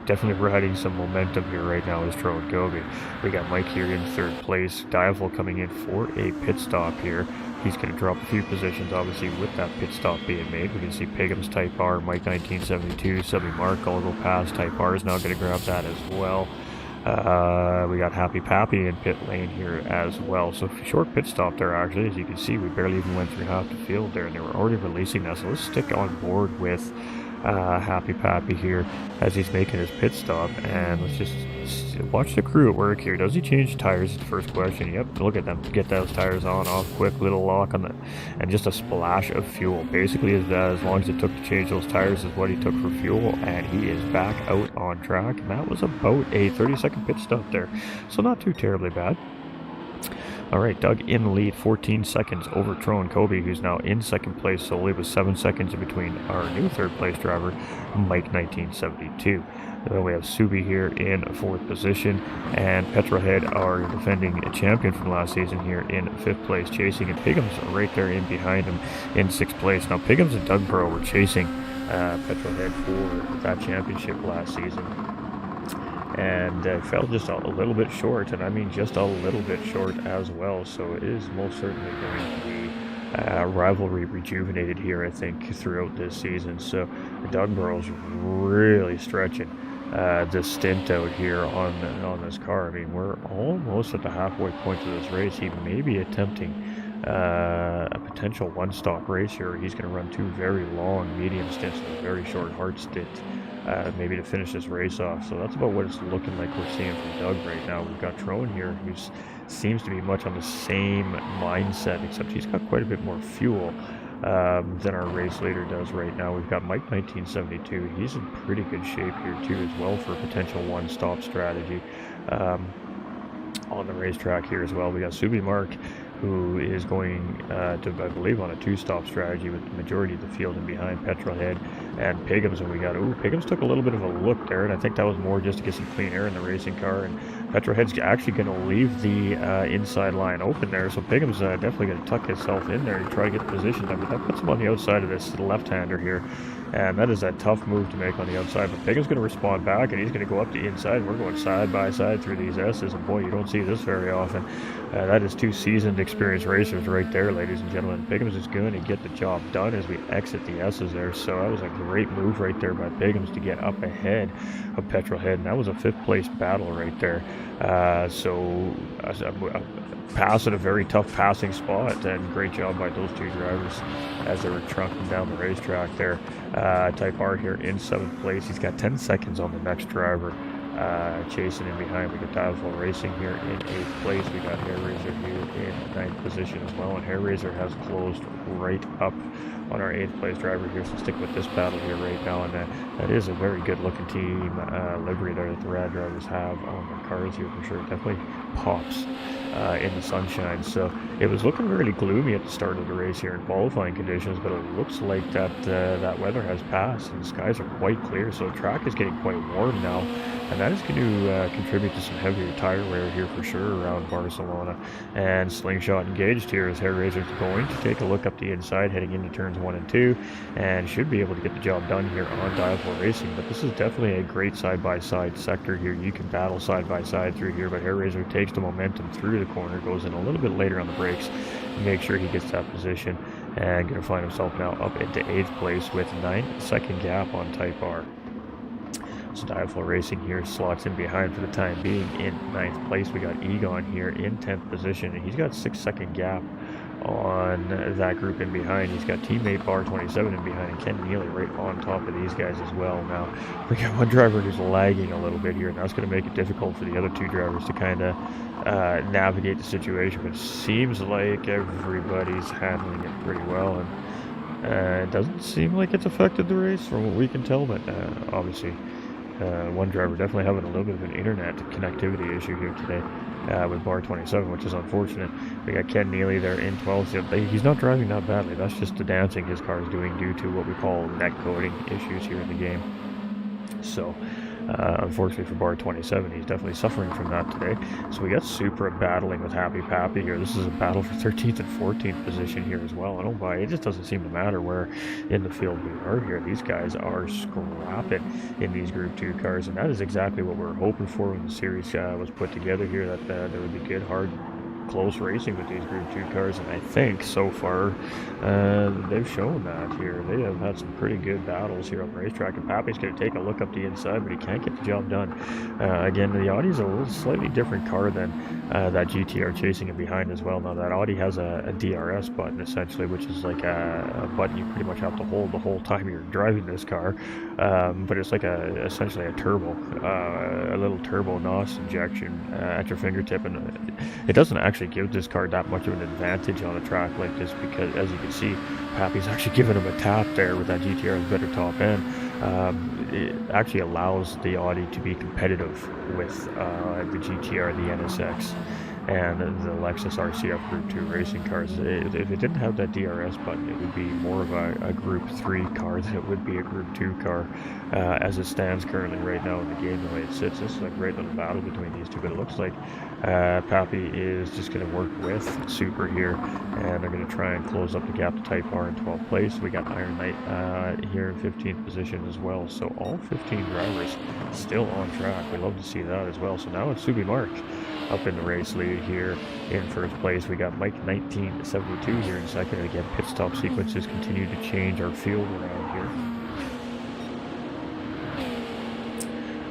definitely riding some momentum here right now is Tro and Gobi. We got Mike here in 3rd place. Diavel coming in for a pit stop here. He's going to drop a few positions, obviously, with that pit stop being made. We can see Pigham's Type R, Mike 1972, Subby Mark, all go past. Type R is now going to grab that as well. We got Happy Pappy in pit lane here as well. So short pit stop there, actually. As you can see, we barely even went through half the field there, and they were already releasing that. So let's stick on board with Happy Pappy here as he's making his pit stop, and let's just watch the crew at work here. Does he change tires? Is the first question. Yep, look at them get those tires on, off, quick little lock on the, and just a splash of fuel. Basically, as long as it took to change those tires is what he took for fuel, and he is back out on track. And that was about a 30-second pit stop there, so not too terribly bad. All right, Doug in the lead, 14 seconds over Tro and Kobe, who's now in 2nd place solely, with 7 seconds in between our new 3rd place driver, Mike 1972. Then we have Subi here in 4th position, and Petrolhead, our defending champion from last season, here in 5th place, chasing, and Pigham's right there in behind him in 6th place. Now, Pigham's and Dugborough were chasing Petrolhead for that championship last season, and fell just a little bit short, and I mean just a little bit short as well. So it is most certainly going to be rivalry rejuvenated here, I think, throughout this season. So Dugborough's really stretching this stint out here on this car. I mean, we're almost at the halfway point of this race. He may be attempting a potential one-stop race here. He's going to run 2 very long medium stints and a very short hard stint, maybe to finish this race off. So that's about what it's looking like we're seeing from Doug right now. We've got Trone here, who seems to be much on the same mindset, except he's got quite a bit more fuel than our race leader does right now. We've got Mike 1972. He's in pretty good shape here too as well for a potential one-stop strategy on the racetrack here as well. We got Subi Mark, who is going to, I believe, on a 2-stop strategy with the majority of the field in behind Petrolhead and Pigham's. And we got, Pigham's took a little bit of a look there, and I think that was more just to get some clean air in the racing car. And Petrolhead's actually going to leave the inside line open there, so Pigham's definitely going to tuck himself in there to try to get the position there. But that puts him on the outside of this left-hander here, and that is a tough move to make on the outside. But Pigham's going to respond back, and he's going to go up the inside. We're going side by side through these S's, and boy, you don't see this very often. That is 2 seasoned, experienced racers right there, ladies and gentlemen. Pigham's is going to get the job done as we exit the S's there. So that was a great move right there by Pigham's to get up ahead of Petrolhead, and that was a 5th place battle right there. So a pass at a very tough passing spot, and great job by those 2 drivers as they were trunking down the racetrack there. Type R here in 7th place. He's got 10 seconds on the next driver. Chasing in behind. We got Dialful Racing here in 8th place. We got Hair Razor here in 9th position as well, and Hair Razor has closed right up on our 8th place driver here. So stick with this battle here right now, and that is a very good looking team livery there that the Rad drivers have on their cars here for sure. It definitely pops in the sunshine. So it was looking really gloomy at the start of the race here in qualifying conditions, but it looks like that weather has passed and the skies are quite clear. So the track is getting quite warm now, and that is going to contribute to some heavier tire wear here for sure around Barcelona. And Slingshot engaged here as Hair Razor's going to take a look up the inside heading into turns 1 and 2, and should be able to get the job done here on Dialful Racing. But this is definitely a great side-by-side sector here. You can battle side-by-side through here, but Hair Razor takes the momentum through the corner, goes in a little bit later on the brakes, make sure he gets that position, and going to find himself now up into 8th place with 9-second gap on Type R. So Dialful Racing here slots in behind for the time being in 9th place. We got Egon here in 10th position, and he's got 6-second gap on that group in behind. He's got teammate Bar 27 in behind, and Ken Neely right on top of these guys as well. Now we got one driver who's lagging a little bit here, and that's going to make it difficult for the other 2 drivers to kind of navigate the situation, but it seems like everybody's handling it pretty well, and it doesn't seem like it's affected the race from what we can tell. But obviously one driver definitely having a little bit of an internet connectivity issue here today with Bar 27, which is unfortunate. We got Ken Neely there in 12th. He's not driving that badly. That's just the dancing his car is doing due to what we call net coding issues here in the game. So Unfortunately for bar 27, he's definitely suffering from that today. So we got Supra battling with Happy Pappy here. This is a battle for 13th and 14th position here as well. I don't buy it. It just doesn't seem to matter where in the field we are here. These guys are scrapping in these Group 2 cars, and that is exactly what we were hoping for when the series was put together here, that there would be good, hard, close racing with these Group 2 cars, and I think so far they've shown that here. They have had some pretty good battles here on the racetrack, and Pappy's going to take a look up the inside, but he can't get the job done. Again, the Audi's a little slightly different car than that GTR chasing him behind as well. Now that Audi has a DRS button essentially, which is like a button you pretty much have to hold the whole time you're driving this car, but it's like essentially a turbo, a little turbo NOS injection at your fingertip, and it doesn't actually give this car that much of an advantage on a track like this, because as you can see, Pappy's actually giving him a tap there with that GTR's better top end. It actually allows the Audi to be competitive with the GTR, the NSX, and the Lexus RCF Group 2 racing cars. If it didn't have that DRS button, it would be more of a Group 3 car than it would be a Group 2 car as it stands currently right now in the game, the way it sits. This is a great little battle between these two, but it looks like Pappy is just going to work with Super here, and they're going to try and close up the gap to Type R in 12th place. We got Iron Knight here in 15th position as well, so all 15 drivers still on track. We love to see that as well. So now it's Subi Mark up in the race lead here in first place. We got Mike 1972 here in second, and again, pit stop sequences continue to change our field around here.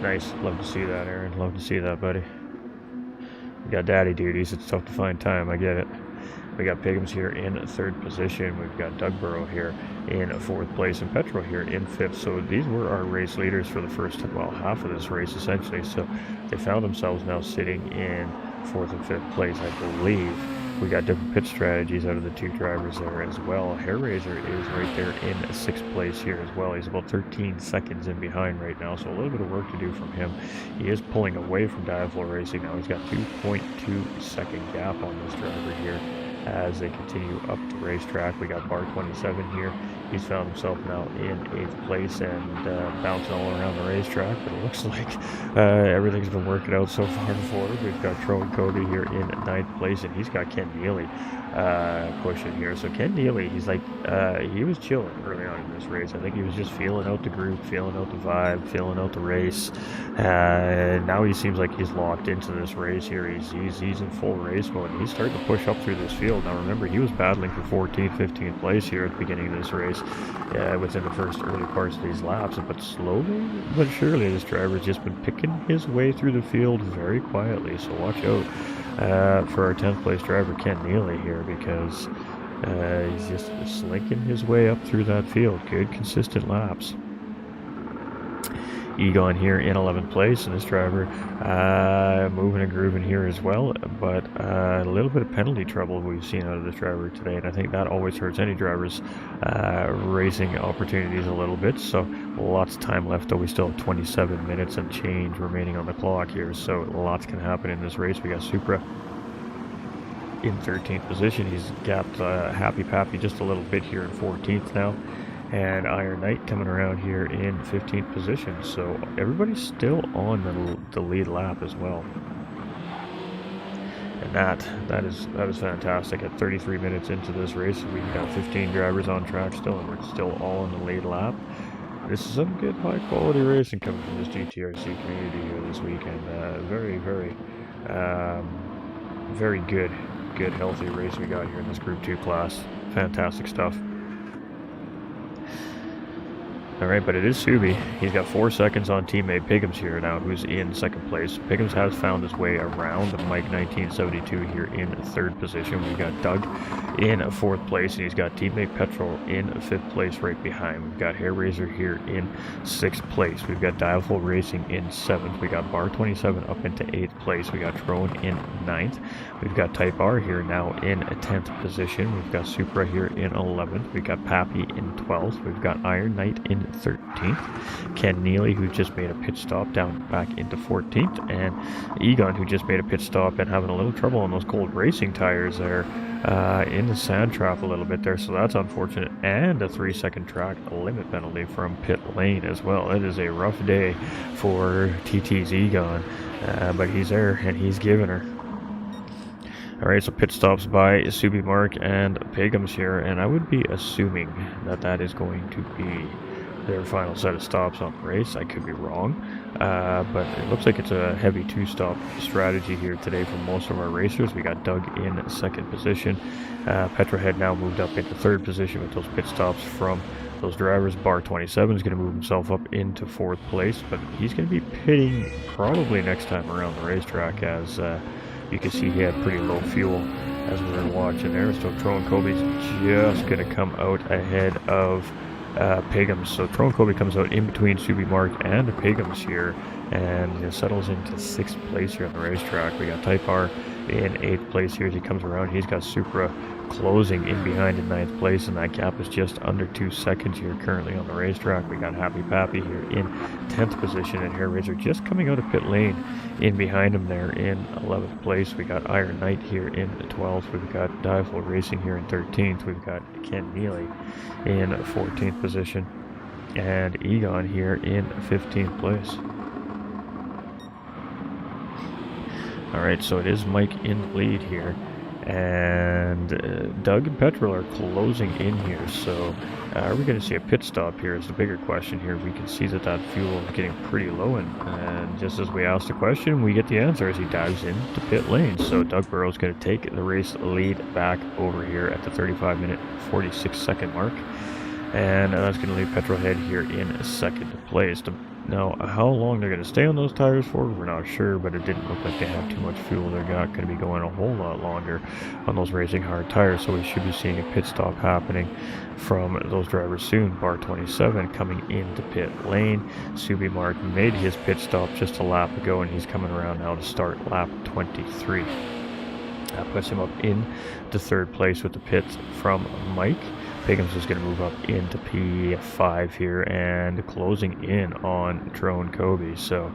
Nice, love to see that, Aaron. Love to see that, buddy. We got daddy duties. It's tough to find time. I get it. We got Piggums here in third position. We've got Doug Burrow here in fourth place, and Petro here in fifth. So these were our race leaders for the first, well, half of this race essentially. So they found themselves now sitting in fourth and fifth place, I believe. We got different pit strategies out of the two drivers there as well. Hairraiser is right there in sixth place here as well. He's about 13 seconds in behind right now, so a little bit of work to do from him. He is pulling away from Diaflow Racing now. He's got 2.2 second gap on this driver here as they continue up the racetrack. We got Bar 27 here. He's found himself now in 8th place and bouncing all around the racetrack, but it looks like everything's been working out so far for him. We've got Troy Cody here in 9th place, and he's got Ken Neely pushing here. So Ken Neely, he's like, he was chilling early on in this race. I think he was just feeling out the group, feeling out the vibe, feeling out the race. Now he seems like he's locked into this race here. He's in full race mode. He's starting to push up through this field. Now remember, he was battling for 14th, 15th place here at the beginning of this race within the first early parts of these laps. But slowly but surely, this driver's just been picking his way through the field very quietly. So watch out for our 10th place driver, Ken Neely here, because he's just slinking his way up through that field. Good, consistent laps. Egon here in 11th place, and this driver moving and grooving here as well, but a little bit of penalty trouble we've seen out of this driver today, and I think that always hurts any driver's racing opportunities a little bit. So lots of time left, though. We still have 27 minutes and change remaining on the clock here, so lots can happen in this race. We got Supra in 13th position. He's gapped Happy Pappy just a little bit here in 14th now, and Iron Knight coming around here in 15th position. So everybody's still on the lead lap as well, and that is fantastic. At 33 minutes into this race, we've got 15 drivers on track still, and we're still all on the lead lap. This is some good high quality racing coming from this GTRC community here this weekend. Very good healthy race we got here in this Group 2 class. Fantastic stuff. Alright, but it is Subi. He's got 4 seconds on teammate Piggums here now, who's in second place. Piggums has found his way around Mike 1972 here in third position. We've got Doug in fourth place, and he's got teammate Petrol in fifth place right behind. We've got Hairraiser here in sixth place. We've got Dialful Racing in seventh. We got Bar 27 up into 8th place. We got Trone in 9th. We've got Type R here now in 10th position. We've got Supra here in 11th. We've got Pappy in 12th. We've got Iron Knight in 13th. Ken Neely, who just made a pit stop, down back into 14th. And Egon, who just made a pit stop and having a little trouble on those cold racing tires there, in the sand trap a little bit there, so that's unfortunate. And a 3-second track limit penalty from pit lane as well. It is a rough day for TT's Egon, but he's there and he's giving her. Alright, so pit stops by Subi Mark and Pagums here, and I would be assuming that that is going to be their final set of stops on the race. I could be wrong, but it looks like it's a heavy 2-stop strategy here today for most of our racers. We got Doug in 2nd position. Petrohead now moved up into 3rd position with those pit stops from those drivers. Bar 27 is going to move himself up into 4th place, but he's going to be pitting probably next time around the racetrack, as you can see he had pretty low fuel as we were watching there. So Tron Kobe's just going to come out ahead of Pagums. So Tron Kobe comes out in between Subi Mark and Pagums here, and settles into 6th place here on the racetrack. We got Type R in 8th place here as he comes around. He's got Supra closing in behind in 9th place, and that gap is just under 2 seconds here currently on the racetrack. We got Happy Pappy here in 10th position, and Hair Razor just coming out of pit lane in behind him there in 11th place. We got Iron Knight here in 12th. We've got Dieful Racing here in 13th. We've got Ken Neely in 14th position, and Egon here in 15th place. Alright, so it is Mike in the lead here, and Doug and Petrol are closing in here, so are we going to see a pit stop here is the bigger question here. We can see that fuel is getting pretty low, and just as we asked the question, we get the answer as he dives into pit lane. So Doug Burrow's going to take the race lead back over here at the 35-minute 46-second mark, and that's going to leave Petrolhead here in 2nd place. Now, how long they're going to stay on those tires for, we're not sure, but it didn't look like they have too much fuel. They're not going to be going a whole lot longer on those racing hard tires, so we should be seeing a pit stop happening from those drivers soon. Bar 27 coming into pit lane. Subi Mark made his pit stop just a lap ago, and he's coming around now to start lap 23. That puts him up in the 3rd place with the pits from Mike. Pagums is going to move up into P5 here and closing in on Tron Kobe. So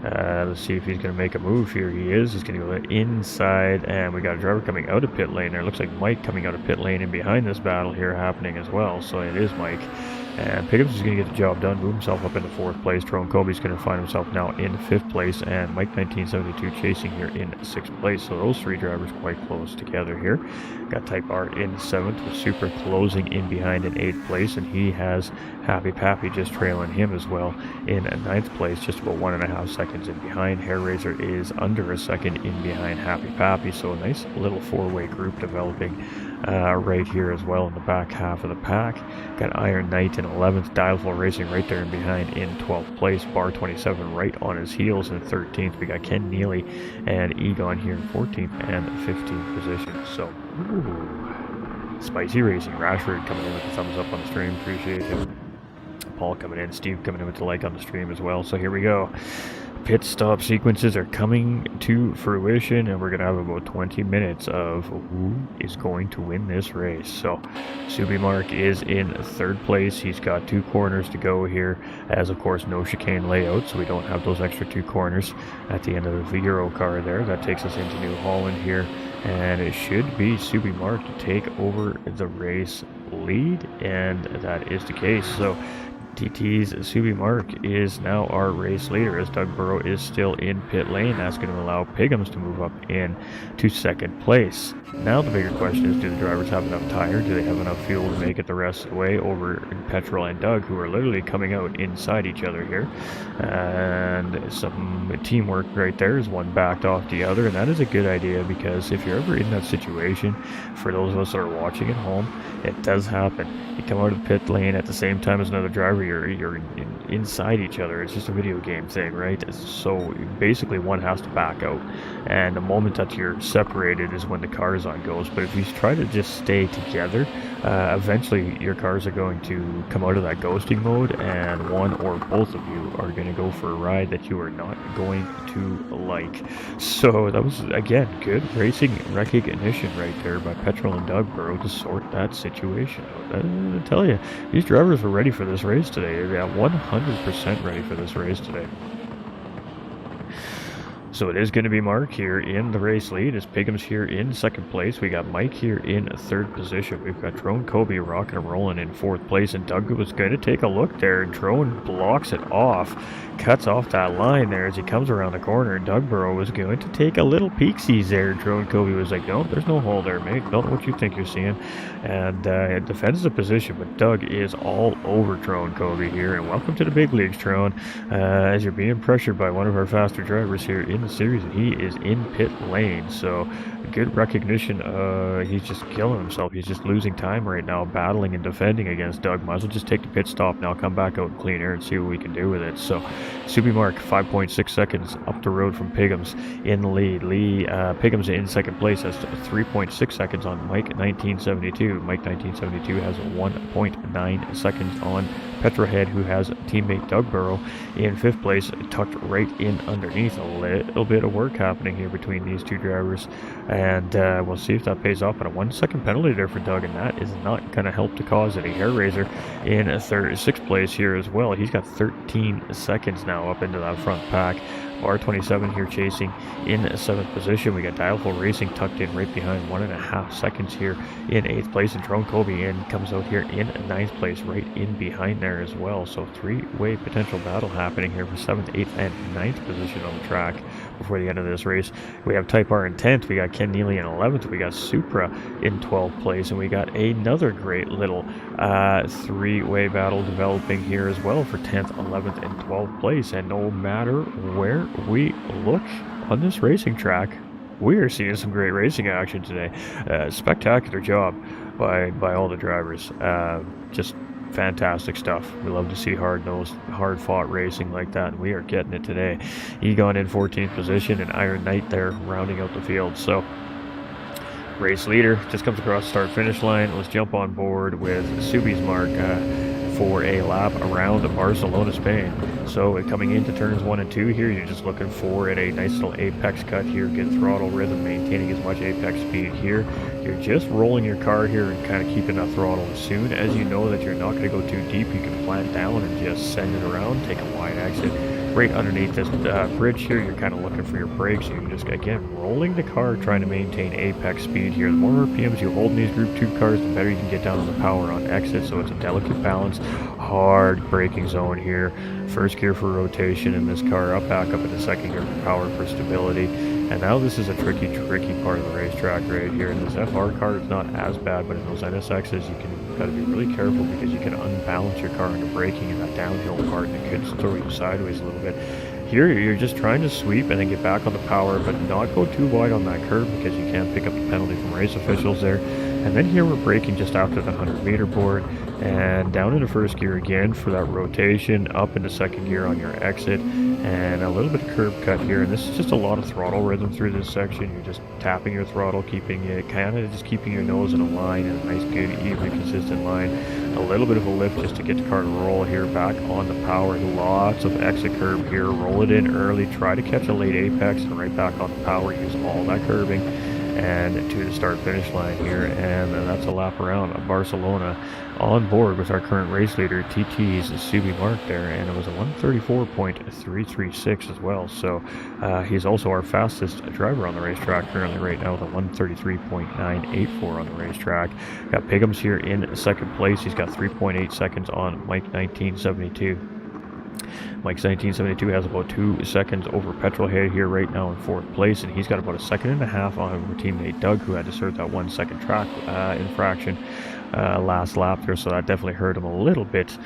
let's see if he's going to make a move here. He is. He's going to go inside, and we got a driver coming out of pit lane there. Looks like Mike coming out of pit lane, and behind this battle here happening as well. So it is Mike. And Pagums is going to get the job done, move himself up into 4th place. Tron Kobe's going to find himself now in 5th place, and Mike 1972 chasing here in 6th place. So those 3 drivers quite close together here. Got Type R in 7th with Super closing in behind in 8th place, and he has Happy Pappy just trailing him as well in 9th place, just about 1.5 seconds in behind. Hair Razor is under a second in behind Happy Pappy, so a nice little 4-way group developing right here as well in the back half of the pack. Got Iron Knight in 11th, Dialful Racing right there in behind in 12th place. Bar 27 right on his heels in 13th. We got Ken Neely and Egon here in 14th and 15th position. So, spicy racing. Rashford coming in with the thumbs up on the stream. Appreciate it. Paul coming in. Steve coming in with the like on the stream as well. So here we go. Pit stop sequences are coming to fruition, and we're going to have about 20 minutes of who is going to win this race. So Subi Mark is in 3rd place. He's got 2 corners to go here, as of course no chicane layout, so we don't have those extra 2 corners at the end of the Euro car there. That takes us into New Holland here, and it should be Subi Mark to take over the race lead, and that is the case. So TT's Subi Mark is now our race leader, as Doug Burrow is still in pit lane. That's going to allow Pagums to move up in to 2nd place. Now the bigger question is, do the drivers have enough tire? Do they have enough fuel to make it the rest of the way over Petrol and Doug, who are literally coming out inside each other here? And some teamwork right there as one backed off the other, and that is a good idea, because if you're ever in that situation, for those of us that are watching at home, it does happen. You come out of pit lane at the same time as another driver, you're inside each other. It's just a video game thing, right? So basically one has to back out, and the moment that you're separated is when the cars on goes. But if you try to just stay together, eventually your cars are going to come out of that ghosting mode, and one or both of you are going to go for a ride that you are not going to like. So that was, again, good racing recognition right there by Petrol and Doug Burrow to sort that situation out. I tell you, these drivers were ready for this race today. They're 100% ready for this race today. So it is going to be Mark here in the race lead. As Pigham's here in second place. We got Mike here in third position. We've got Drone Kobe rocking and rolling in fourth place. And Doug was going to take a look there. Drone blocks it off. Cuts off that line there as he comes around the corner. And Doug Burrow was going to take a little peeksies there. Drone Kobe was like, no, there's no hole there, mate. Don't know what you think you're seeing. And it defends the position. But Doug is all over Drone Kobe here. And welcome to the big leagues, Drone. As you're being pressured by one of our faster drivers here in the series, and he is in pit lane. So good recognition. He's just killing himself. He's just losing time right now, battling and defending against Doug. Might as well just take the pit stop now, come back out and clean air and see what we can do with it. So Subi Mark 5.6 seconds up the road from Pigham's in the lead. Pigham's in second place, has 3.6 seconds on Mike 1972. Mike 1972 has 1.9 seconds on Petrohead, who has teammate Doug Burrow in fifth place, tucked right in underneath. A little bit of work happening here between these two drivers, and we'll see if that pays off. But a 1 second penalty there for Doug, and that is not going to help to cause any hair raiser in sixth place here as well. He's got 13 seconds now up into that front pack. R27 here chasing in 7th position. We got Dialful Racing tucked in right behind, 1.5 seconds here in 8th place. And Drone Kobe comes out here in 9th place, right in behind there as well. So three-way potential battle happening here for 7th, 8th, and 9th position on the track before the end of this race. We have Type R in 10th. We got Ken Neely in 11th. We got Supra in 12th place. And we got another great little three-way battle developing here as well for 10th, 11th, and 12th place. And no matter where we look on this racing track, we are seeing some great racing action today. Spectacular job by all the drivers. Just fantastic stuff. We love to see hard-nosed, hard-fought racing like that, and we are getting it today. Egon in 14th position, and Iron Knight there rounding out the field. So race leader just comes across the start-finish line. Let's jump on board with Subi's Mark for a lap around Barcelona, Spain. So coming into turns 1 and 2 here, you're just looking for a nice little apex cut here, get throttle rhythm, maintaining as much apex speed here. You're just rolling your car here and kind of keeping that throttle. As soon as you know that you're not going to go too deep, you can plant down and just send it around, take a wide exit. Right underneath this bridge here, you're kind of looking for your brakes. You're just, again, rolling the car, trying to maintain apex speed here. The more RPMs you hold in these Group 2 cars, the better you can get down on the power on exit. So it's a delicate balance, hard braking zone here. First gear for rotation in this car, back up into second gear for power for stability. And now this is a tricky part of the racetrack right here. In this FR car, it's not as bad, but in those NSXs, you got to be really careful because you can unbalance your car into braking in that downhill part, and it could throw you sideways a little bit. Here, you're just trying to sweep and then get back on the power, but not go too wide on that curve because you can't pick up the penalty from race officials there. And then here we're braking just after the 100-meter board, and down into first gear again for that rotation, up into second gear on your exit, and a little bit of curb cut here. And this is just a lot of throttle rhythm through this section. You're just tapping your throttle, keeping it kind of just keeping your nose in a line, in a nice, good, even, consistent line. A little bit of a lift just to get the car to roll here, back on the power. Lots of exit curb here. Roll it in early, try to catch a late apex, and right back on the power. Use all that curbing and to the start-finish line here, and that's a lap around Barcelona. On board with our current race leader, TT's Subi Mark there, and it was a 134.336 as well. So he's also our fastest driver on the racetrack currently right now with a 133.984 on the racetrack. Got Pigham's here in second place. He's got 3.8 seconds on Mike 1972. Mike's 1972 has about 2 seconds over Petrolhead here right now in fourth place, and he's got about 1.5 seconds on our teammate Doug, who had to serve that 1 second track infraction last lap there, so that definitely hurt him a little bit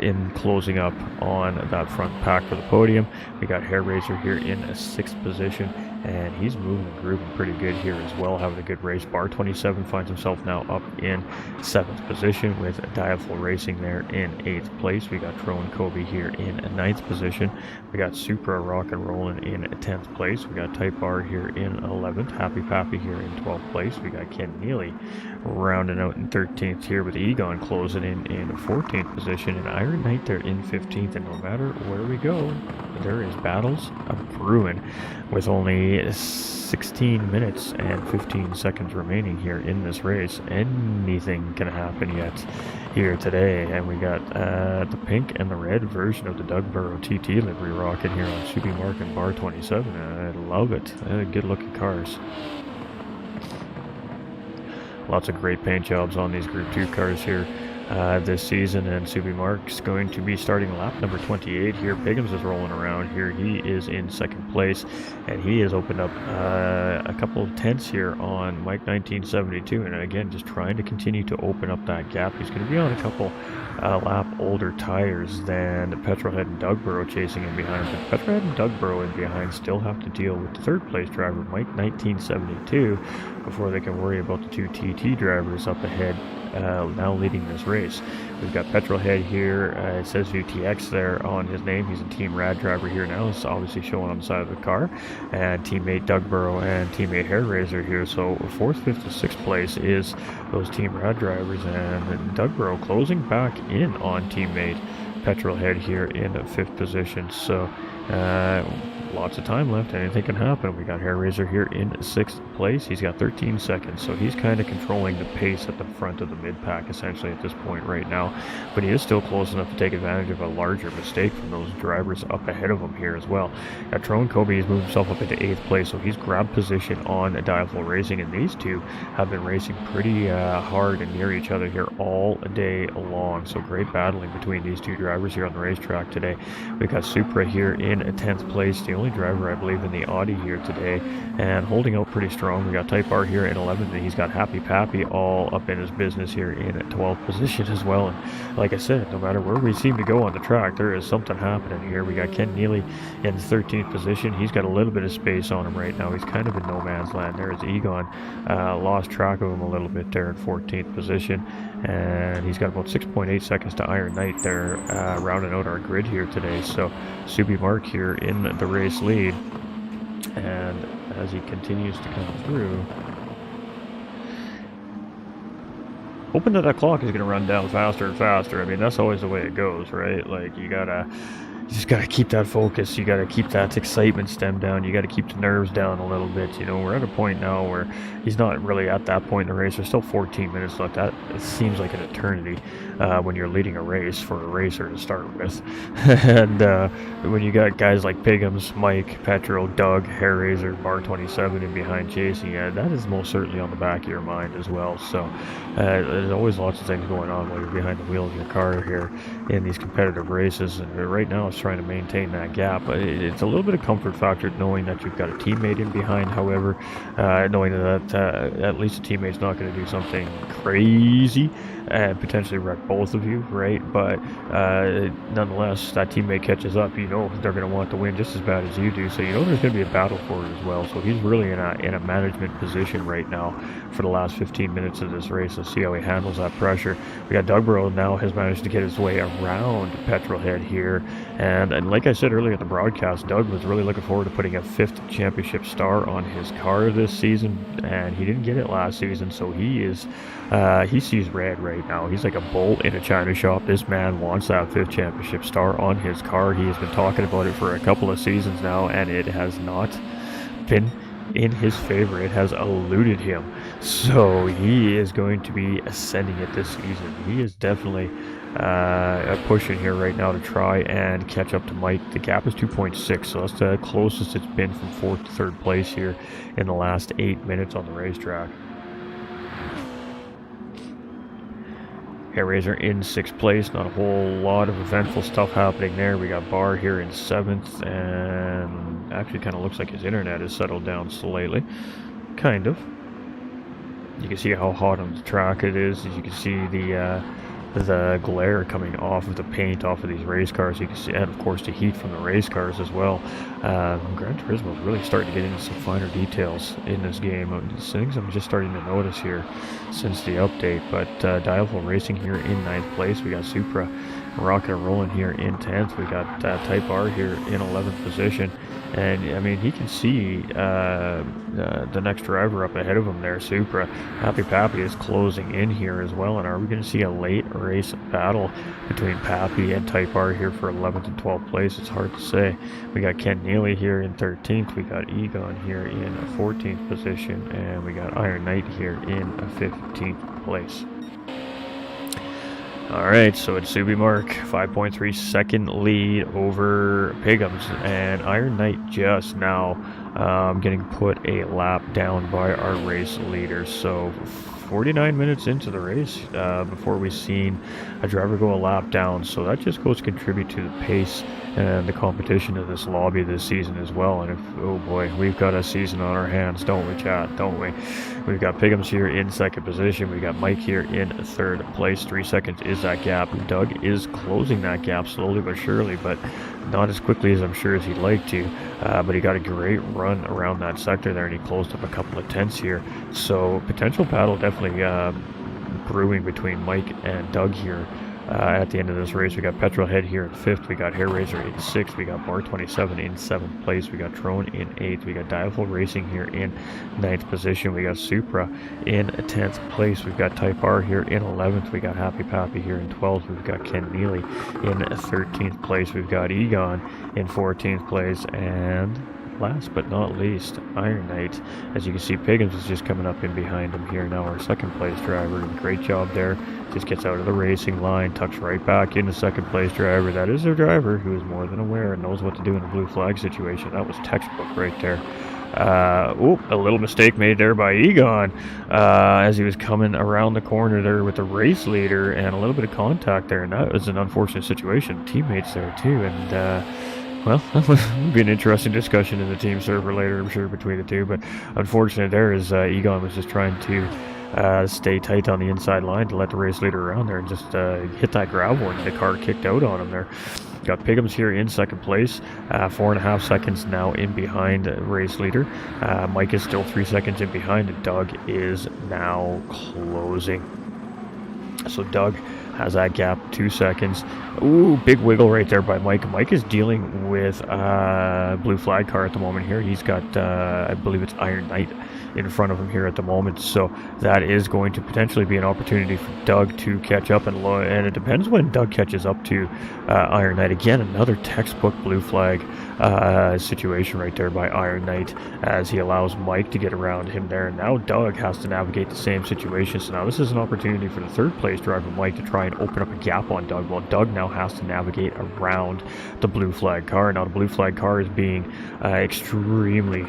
in closing up on that front pack for the podium. We got Hair Racer here in 6th position, and he's moving and grooving pretty good here as well, having a good race. Bar 27 finds himself now up in 7th position with Dialful Racing there in 8th place. We got Drone Kobe here in 9th position. We got Supra Rock and Rollin' in 10th place. We got Type R here in 11th. Happy Pappy here in 12th place. We got Ken Neely rounding out in 13th here with Egon closing in 14th position, and Iron Knight there in 15th. And no matter where we go, there is battles brewing with only 16 minutes and 15 seconds remaining here in this race. Anything can happen yet here today, and we got the pink and the red version of the Dugborough TT livery rocket here on Subi Mark and Bar 27. I love it. Good looking cars. Lots of great paint jobs on these Group 2 cars here this season, and Subi Mark's going to be starting lap number 28 here. Biggums is rolling around here. He is in second place, and he has opened up a couple of tenths here on Mike 1972, and again, just trying to continue to open up that gap. He's going to be on a couple lap older tires than Petrolhead and Dugborough chasing him behind, but Petrolhead and Dugborough in behind still have to deal with the third place driver, Mike 1972, before they can worry about the two TT drivers up ahead now leading this race. We've got Petrolhead here. It says VTX there on his name. He's a Team Rad driver here now. It's obviously showing on the side of the car. And teammate Dugborough and teammate Hairraiser here. So 4th, 5th, and 6th place is those Team Rad drivers. And Dugborough closing back in on teammate Petrolhead here in 5th position. So lots of time left. Anything can happen. We got Hairraiser here in 6th place. He's got 13 seconds, so he's kind of controlling the pace at the front of the mid-pack essentially at this point right now, but he is still close enough to take advantage of a larger mistake from those drivers up ahead of him here as well. Trone Kobe has moved himself up into 8th place, so he's grabbed position on Dialful Racing, and these two have been racing pretty hard and near each other here all day long, so great battling between these two drivers here on the racetrack today. We've got Supra here in 10th place, the only driver I believe in the Audi here today, and holding out pretty strong. We got Type R here in 11th, and he's got Happy Pappy all up in his business here in 12th position as well. And like I said, no matter where we seem to go on the track, there is something happening here. We got Ken Neely in 13th position. He's got a little bit of space on him right now. He's kind of in no man's land. There's Egon. Lost track of him a little bit there in 14th position, and he's got about 6.8 seconds to Iron Knight there, rounding out our grid here today. So Subi Mark here in the race lead, and as he continues to come through, hoping that clock is going to run down faster and faster. I mean, that's always the way it goes, right? Like, you just gotta keep that focus. You gotta keep that excitement stem down. You gotta keep the nerves down a little bit. You know, we're at a point now where he's not really at that point in the race. There's still 14 minutes left. That it seems like an eternity when you're leading a race for a racer to start with. And when you got guys like Piggums, Mike, Petrol, Doug, Hairraiser, Bar 27 and behind chasing, that is most certainly on the back of your mind as well. So there's always lots of things going on while you're behind the wheel of your car here in these competitive races. And right now it's trying to maintain that gap. It's a little bit of comfort factor knowing that you've got a teammate in behind. However, knowing that at least a teammate's not going to do something crazy and potentially wreck both of you, right? But nonetheless, that teammate catches up, you know they're going to want to win just as bad as you do, so you know there's going to be a battle for it as well. So he's really in a management position right now for the last 15 minutes of this race. Let's see how he handles that pressure. We got Dugborough now has managed to get his way around Petrolhead here, and like I said earlier in the broadcast, Doug was really looking forward to putting a 5th championship star on his car this season, and he didn't get it last season, so he sees red right now. He's like a bull in a china shop. This man wants that 5th championship star on his car. He has been talking about it for a couple of seasons now, and it has not been in his favor. It has eluded him. So he is going to be ascending it this season. He is definitely pushing here right now to try and catch up to Mike. The gap is 2.6, so that's the closest it's been from 4th to 3rd place here in the last 8 minutes on the racetrack. Hairraiser in 6th place. Not a whole lot of eventful stuff happening there. We got Barr here in 7th, and actually kind of looks like his internet has settled down slightly. Kind of. You can see how hot on the track it is. As you can see the glare coming off of the paint off of these race cars. You can see, and of course the heat from the race cars as well. Gran Turismo is really starting to get into some finer details in this game. Things I'm just starting to notice here since the update. But Dialful Racing here in 9th place. We got Supra rocking and rolling here in 10th. We got Type R here in 11th position. And I mean, he can see the next driver up ahead of him there, Supra. Happy Pappy is closing in here as well. And are we going to see a late race battle between Pappy and Type R here for 11th and 12th place? It's hard to say. We got Ken Neely here in 13th. We got Egon here in 14th position. And we got Iron Knight here in 15th place. Alright, so it's Subi Mark, 5.3 second lead over Piggums, and Iron Knight just now getting put a lap down by our race leader. So 49 minutes into the race before we've seen a driver go a lap down, so that just goes to contribute to the pace and the competition of this lobby this season as well. And if, oh boy, we've got a season on our hands, don't we, chat? Don't we? We've got Piggums here in second position. We got Mike here in third place. 3 seconds is that gap. Doug is closing that gap slowly but surely, but not as quickly as I'm sure as he'd like to. But he got a great run around that sector there, and he closed up a couple of tenths here. So potential battle definitely brewing between Mike and Doug here. At the end of this race, we got Petrolhead here in 5th, we got Hair Razor in 6th, we got Bar 27 in 7th place, we got Trone in 8th, we got Dialful Racing here in 9th position, we got Supra in 10th place, we've got Type R here in 11th, we got Happy Pappy here in 12th, we've got Ken Neely in 13th place, we've got Egon in 14th place, and last but not least, Iron Knight. As you can see, Piggums is just coming up in behind him here now, our second place driver. Great job there. Just gets out of the racing line, tucks right back into second place driver. That is a driver who is more than aware and knows what to do in a blue flag situation. That was textbook right there. A little mistake made there by Egon as he was coming around the corner there with the race leader, and a little bit of contact there, and that was an unfortunate situation. Teammates there too, and well, that would be an interesting discussion in the team server later, I'm sure, between the two. But unfortunate there is Egon was just trying to stay tight on the inside line to let the race leader around there and just hit that gravel, and the car kicked out on him there. Got Piggums here in second place, 4.5 seconds now in behind race leader. Mike is still 3 seconds in behind, and Doug is now closing. So Doug has that gap, 2 seconds. Ooh, big wiggle right there by Mike. Mike is dealing with blue flag car at the moment here. He's got, I believe it's Iron Knight in front of him here at the moment. So that is going to potentially be an opportunity for Doug to catch up, and it depends when Doug catches up to Iron Knight. Again, another textbook blue flag situation right there by Iron Knight as he allows Mike to get around him there. And now Doug has to navigate the same situation. So now this is an opportunity for the third place driver, Mike, to try and open up a gap on Doug. Well, Doug now has to navigate around the blue flag car. Now the blue flag car is being extremely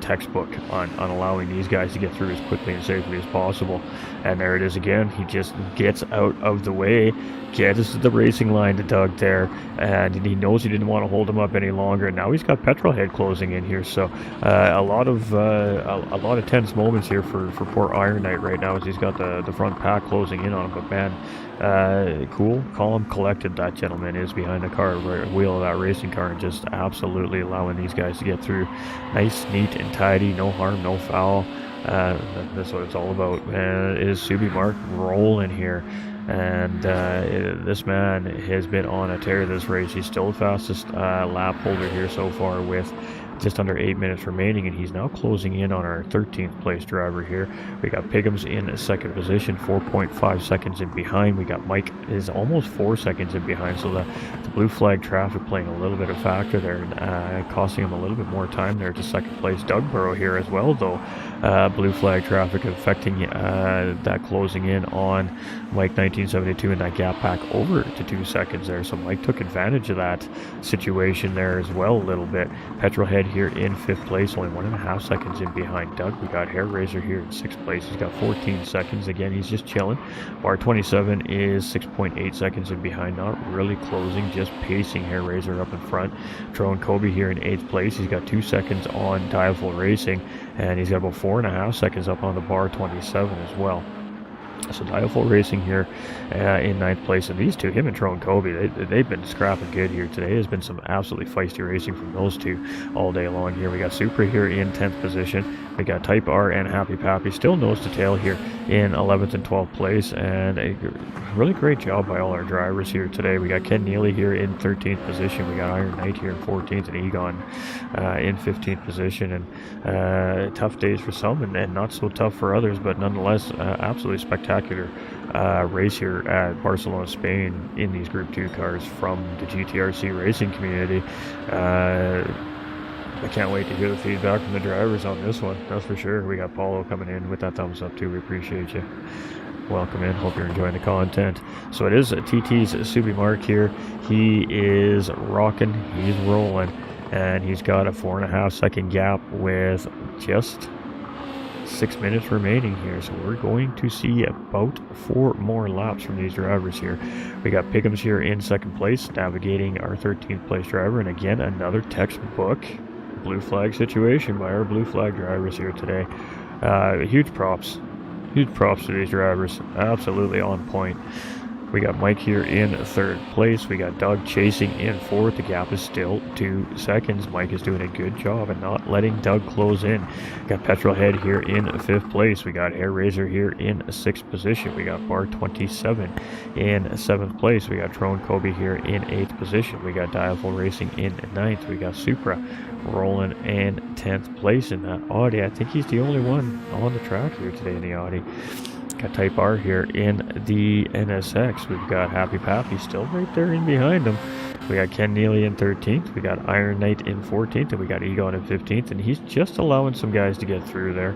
textbook on allowing these guys to get through as quickly and safely as possible. And there it is again. He just gets out of the way, gets the racing line to Doug there, and he knows he didn't want to hold him up any longer. Now he's got Petrolhead closing in here, so a lot of tense moments here for poor Iron Knight right now as he's got the front pack closing in on him. But man, cool, calm, collected that gentleman is behind the car, wheel of that racing car, and just absolutely allowing these guys to get through nice, neat, and tidy, no harm, no foul. That's what it's all about. And it is Subi Mark rolling here. And this man has been on a tear this race. He's still the fastest lap holder here so far with just under 8 minutes remaining, and he's now closing in on our 13th place driver here. We got Piggums in second position, 4.5 seconds in behind. We got Mike is almost 4 seconds in behind, so the blue flag traffic playing a little bit of factor there, costing him a little bit more time there to second place. Doug Burrow here as well, though. Blue flag traffic affecting that closing in on Mike 1972, and that gap back over to 2 seconds there. So Mike took advantage of that situation there as well a little bit. Petrolhead here in 5th place, only 1.5 seconds in behind Doug. We got Hair Razor here in 6th place. He's got 14 seconds. Again, he's just chilling. Bar 27 is 6.8 seconds in behind, not really closing, just pacing Hair Razor up in front. Drone Kobe here in 8th place. He's got 2 seconds on Dialful Racing, and he's got about 4.5 seconds up on the Bar 27 as well. So Dialful Racing here in 9th place, and these two, him and Trone Kobe, they've been scrapping good here today. There's been some absolutely feisty racing from those two all day long here. We got Supra here in 10th position. We got Type R and Happy Pappy still nose to tail here in 11th and 12th place, and a really great job by all our drivers here today. We got Ken Neely here in 13th position. We got Iron Knight here in 14th, and Egon in 15th position. And tough days for some, and not so tough for others, but nonetheless, absolutely spectacular race here at Barcelona, Spain in these Group 2 cars from the GTRC racing community. I can't wait to hear the feedback from the drivers on this one, that's for sure. We got Paulo coming in with that thumbs up too, we appreciate you. Welcome in. Hope you're enjoying the content. So it is TT's Subi Mark here. He is rocking. He's rolling. And he's got a 4.5 second gap with just 6 minutes remaining here. So we're going to see about 4 more laps from these drivers here. We got Pickham's here in second place, navigating our 13th place driver. And again, another textbook blue flag situation by our blue flag drivers here today. Huge props to these drivers. Absolutely on point. We got Mike here in third place. We got Doug chasing in fourth. The gap is still 2 seconds. Mike is doing a good job at not letting Doug close in. Got Petrolhead here in fifth place. We got Hair Razor here in sixth position. We got Bar 27 in seventh place. We got Trone Kobe here in eighth position. We got Dialful Racing in ninth. We got Supra rolling in 10th place in that Audi. I think he's the only one on the track here today in the Audi. Got Type R here in the NSX. We've got Happy Pappy still right there in behind him. We got Ken Neely in 13th. We got Iron Knight in 14th. And we got Egon in 15th. And he's just allowing some guys to get through there.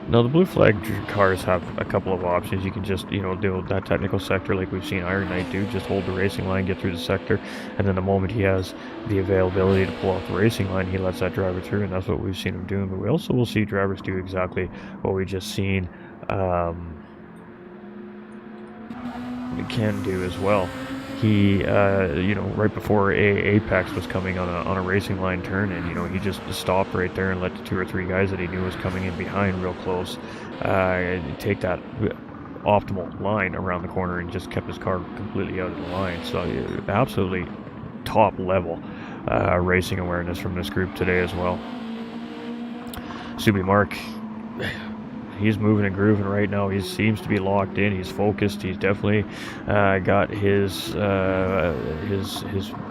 Now, the blue flag cars have a couple of options. You can just, do that technical sector like we've seen Iron Knight do. Just hold the racing line, get through the sector, and then the moment he has the availability to pull off the racing line, he lets that driver through, and that's what we've seen him doing. But we also will see drivers do exactly what we just seen can do as well. He, right before Apex was coming on a racing line turn, and he just stopped right there and let the 2 or 3 guys that he knew was coming in behind real close take that optimal line around the corner and just kept his car completely out of the line. So absolutely top level racing awareness from this group today as well. Subi Mark, he's moving and grooving right now. He seems to be locked in. He's focused. He's definitely got his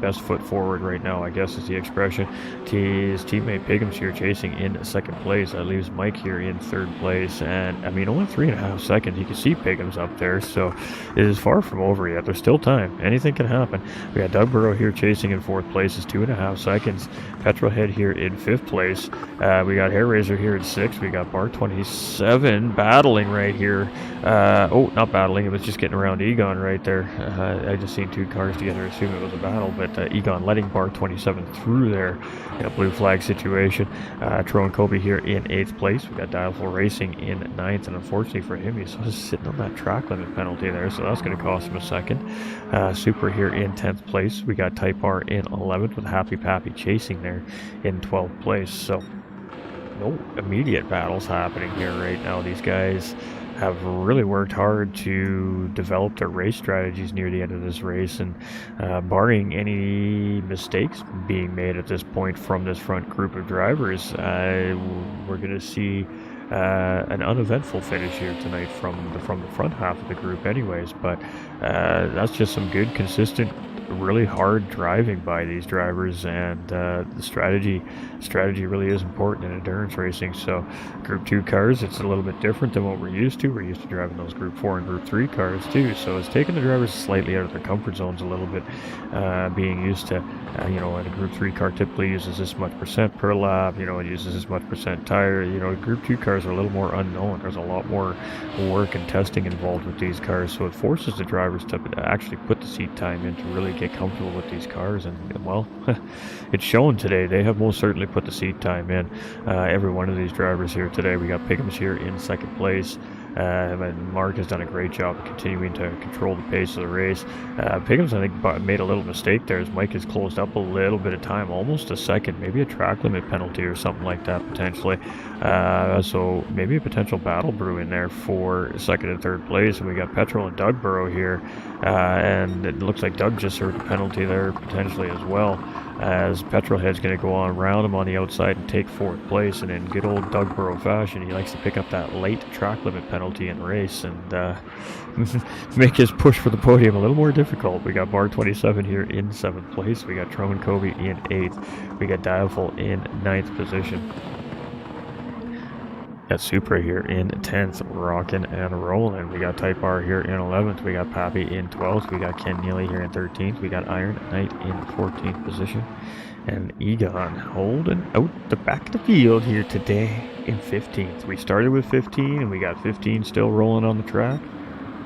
best foot forward right now, I guess is the expression. His teammate Piggum's here chasing in second place. That leaves Mike here in third place. And, I mean, only 3.5 seconds. You can see Piggum's up there, so it is far from over yet. There's still time. Anything can happen. We got Doug Burrow here chasing in fourth place. It's 2.5 seconds. Petrolhead here in fifth place. We got Hair Razor here in sixth. We got Bar 27 battling right here. Not battling, it was just getting around Egon right there. I just seen 2 cars together, assume it was a battle, but Egon letting Bar 27 through there in a blue flag situation. Trone Kobe here in 8th place. We got Dialful Racing in 9th, and unfortunately for him, he's sitting on that track limit penalty there, so that's going to cost him a second. Super here in 10th place. We got Type R in 11th with Happy Pappy chasing there in 12th place. So no immediate battles happening here right now. These guys have really worked hard to develop their race strategies near the end of this race, and barring any mistakes being made at this point from this front group of drivers, we're going to see an uneventful finish here tonight from the front half of the group anyways. But that's just some good, consistent, really hard driving by these drivers, and the strategy really is important in endurance racing. So Group 2 cars, it's a little bit different than what we're used to. We're used to driving those Group 4 and Group 3 cars too, so it's taking the drivers slightly out of their comfort zones a little bit, being used to and a Group 3 car typically uses this much percent per lap, it uses this much percent tire. Group 2 cars are a little more unknown. There's a lot more work and testing involved with these cars, so it forces the drivers to actually put the seat time in to really get comfortable with these cars. And well, it's shown today. They have most certainly put the seat time in. Every one of these drivers here today. We got Pickham's here in second place. And Mark has done a great job of continuing to control the pace of the race. Pickham's, I think, made a little mistake there as Mike has closed up a little bit of time, almost a second, maybe a track limit penalty or something like that potentially. So maybe a potential battle brew in there for second and third place. And we got Petrol and Doug Burrow here, and it looks like Doug just served a penalty there potentially as well, as Petrolhead's going to go on around him on the outside and take fourth place. And in good old Doug Burrow fashion, he likes to pick up that late track limit penalty in race and make his push for the podium a little more difficult. We got Bar 27 here in 7th place. We got Truman Kobe in 8th. We got Dialful in 9th position. Got Supra here in 10th, rocking and rolling. We got Type R here in 11th. We got Pappy in 12th. We got Ken Neely here in 13th. We got Iron Knight in 14th position. And Egon holding out the back of the field here today in 15th. We started with 15 and we got 15 still rolling on the track.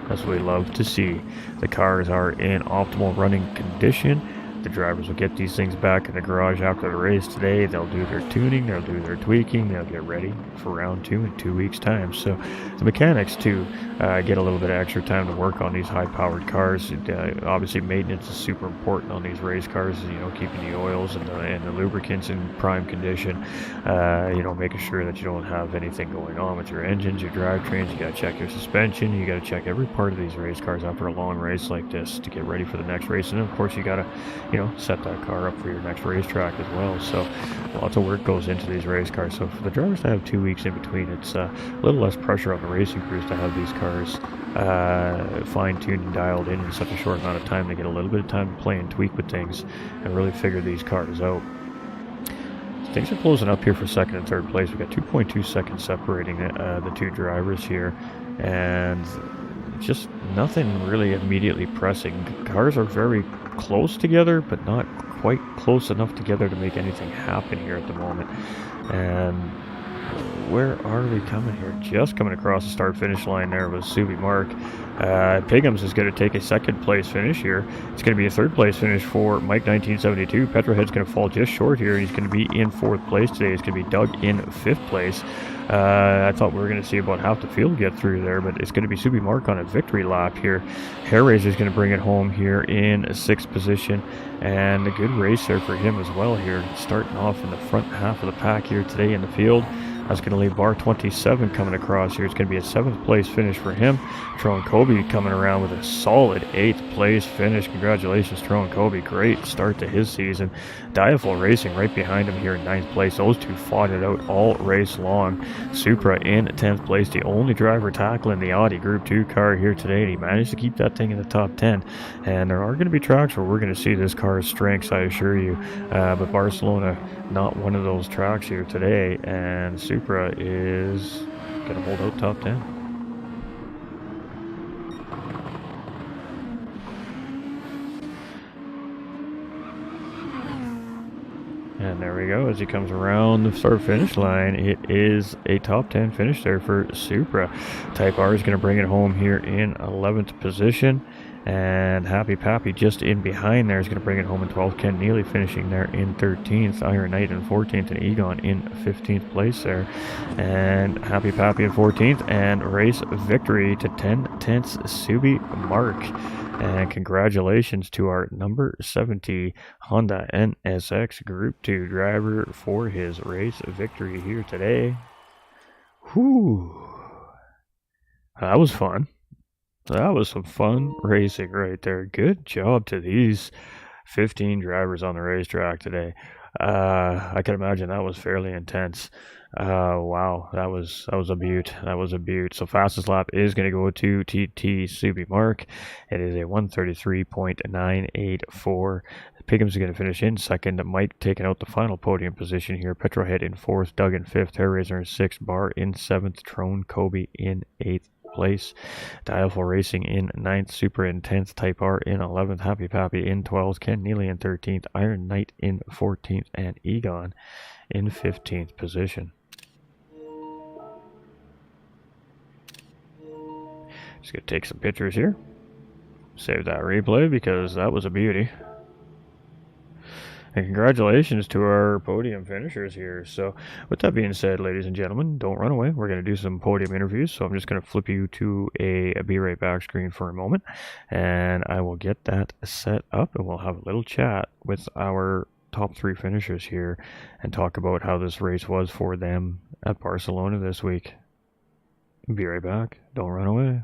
That's what we love to see. The cars are in optimal running condition. The drivers will get these things back in the garage after the race today. They'll do their tuning, they'll do their tweaking, they'll get ready for round 2 in 2 weeks' time. So the mechanics too get a little bit of extra time to work on these high-powered cars. Obviously, maintenance is super important on these race cars. Keeping the oils and the lubricants in prime condition. Making sure that you don't have anything going on with your engines, your drivetrains. You got to check your suspension. You got to check every part of these race cars after a long race like this to get ready for the next race. And then, of course, you got to set that car up for your next racetrack as well. So lots of work goes into these race cars. So for the drivers to have 2 weeks in between, it's a little less pressure on the racing crews to have these cars fine-tuned and dialed in such a short amount of time. They get a little bit of time to play and tweak with things and really figure these cars out. Things are closing up here for second and third place. We've got 2.2 seconds separating the two drivers here, and just nothing really immediately pressing. Cars are very close together, but not quite close enough together to make anything happen here at the moment. And where are we coming here? Just coming across the start-finish line there was Subi Mark. Piggums is going to take a second place finish here. It's going to be a third place finish for Mike 1972. Petrohead's going to fall just short here. He's going to be in fourth place today. It's going to be Doug in fifth place. I thought we were going to see about half the field get through there, but it's going to be Subi Mark on a victory lap here. Hair Razor's going to bring it home here in sixth position, and a good race there for him as well here, starting off in the front half of the pack here today in the field. That's going to leave bar 27 coming across here. It's going to be a 7th place finish for him. Tron Kobe coming around with a solid 8th place finish. Congratulations, Tron Kobe. Great start to his season. Diafol Racing right behind him here in 9th place. Those two fought it out all race long. Supra in 10th place, the only driver tackling the Audi Group 2 car here today, and he managed to keep that thing in the top 10. And there are going to be tracks where we're going to see this car's strengths, I assure you. But Barcelona, not one of those tracks here today, and Supra is going to hold out top 10. And there we go, as he comes around the start-finish line, it is a top 10 finish there for Supra. Type R is going to bring it home here in 11th position. And Happy Pappy just in behind there is going to bring it home in 12th. Ken Neely finishing there in 13th. Iron Knight in 14th. And Egon in 15th place there. And Happy Pappy in 14th. And race victory to 10/10 Subi Mark. And congratulations to our number 70 Honda NSX Group 2 driver for his race victory here today. Whew. That was fun. That was some fun racing right there. Good job to these 15 drivers on the racetrack today. I can imagine that was fairly intense. Wow, that was a beaut. That was a beaut. So fastest lap is going to go to TT Subi Mark. It is a 1:33.984. Piggums is going to finish in second. Mike taking out the final podium position here. Petrohead in fourth. Doug in fifth. Hair Razor in sixth. Bar in seventh. Trone Kobe in eighth place. Dialful Racing in 9th, Super in 10th, Type R in 11th, Happy Pappy in 12th, Ken Neely in 13th, Iron Knight in 14th, and Egon in 15th position. Just gonna take some pictures here. Save that replay because that was a beauty. And congratulations to our podium finishers here. So with that being said, ladies and gentlemen, don't run away. We're going to do some podium interviews. So I'm just going to flip you to a Be Right Back screen for a moment. And I will get that set up and we'll have a little chat with our top 3 finishers here and talk about how this race was for them at Barcelona this week. Be right back. Don't run away.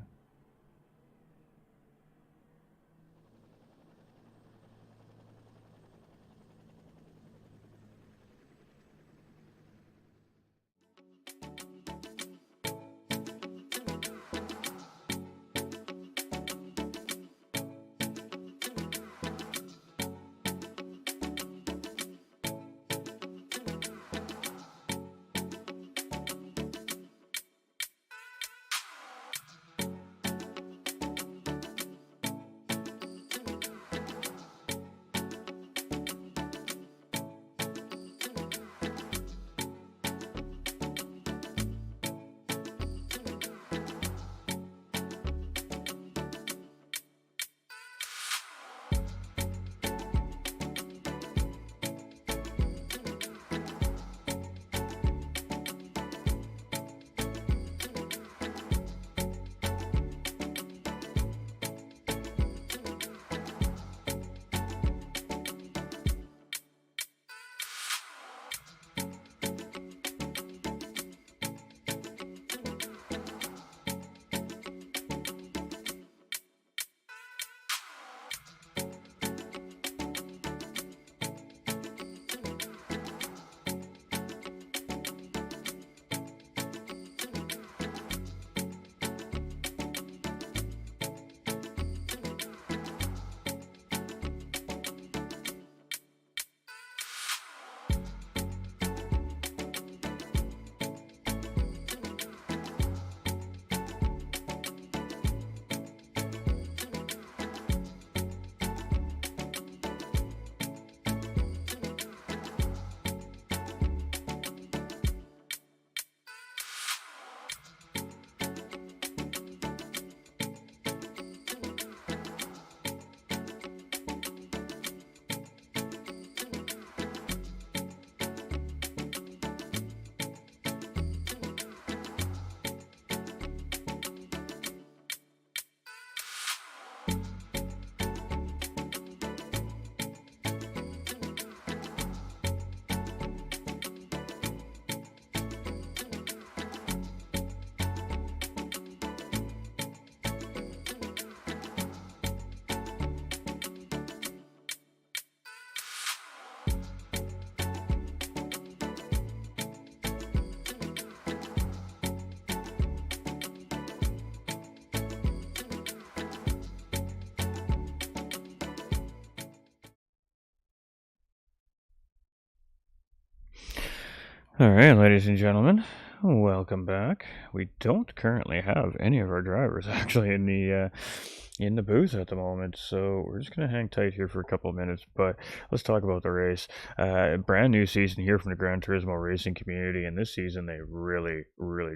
All right, ladies and gentlemen, welcome back. We don't currently have any of our drivers actually in the booth at the moment, so we're just gonna hang tight here for a couple of minutes. But let's talk about the race. Brand new season here from the Gran Turismo racing community, and this season they really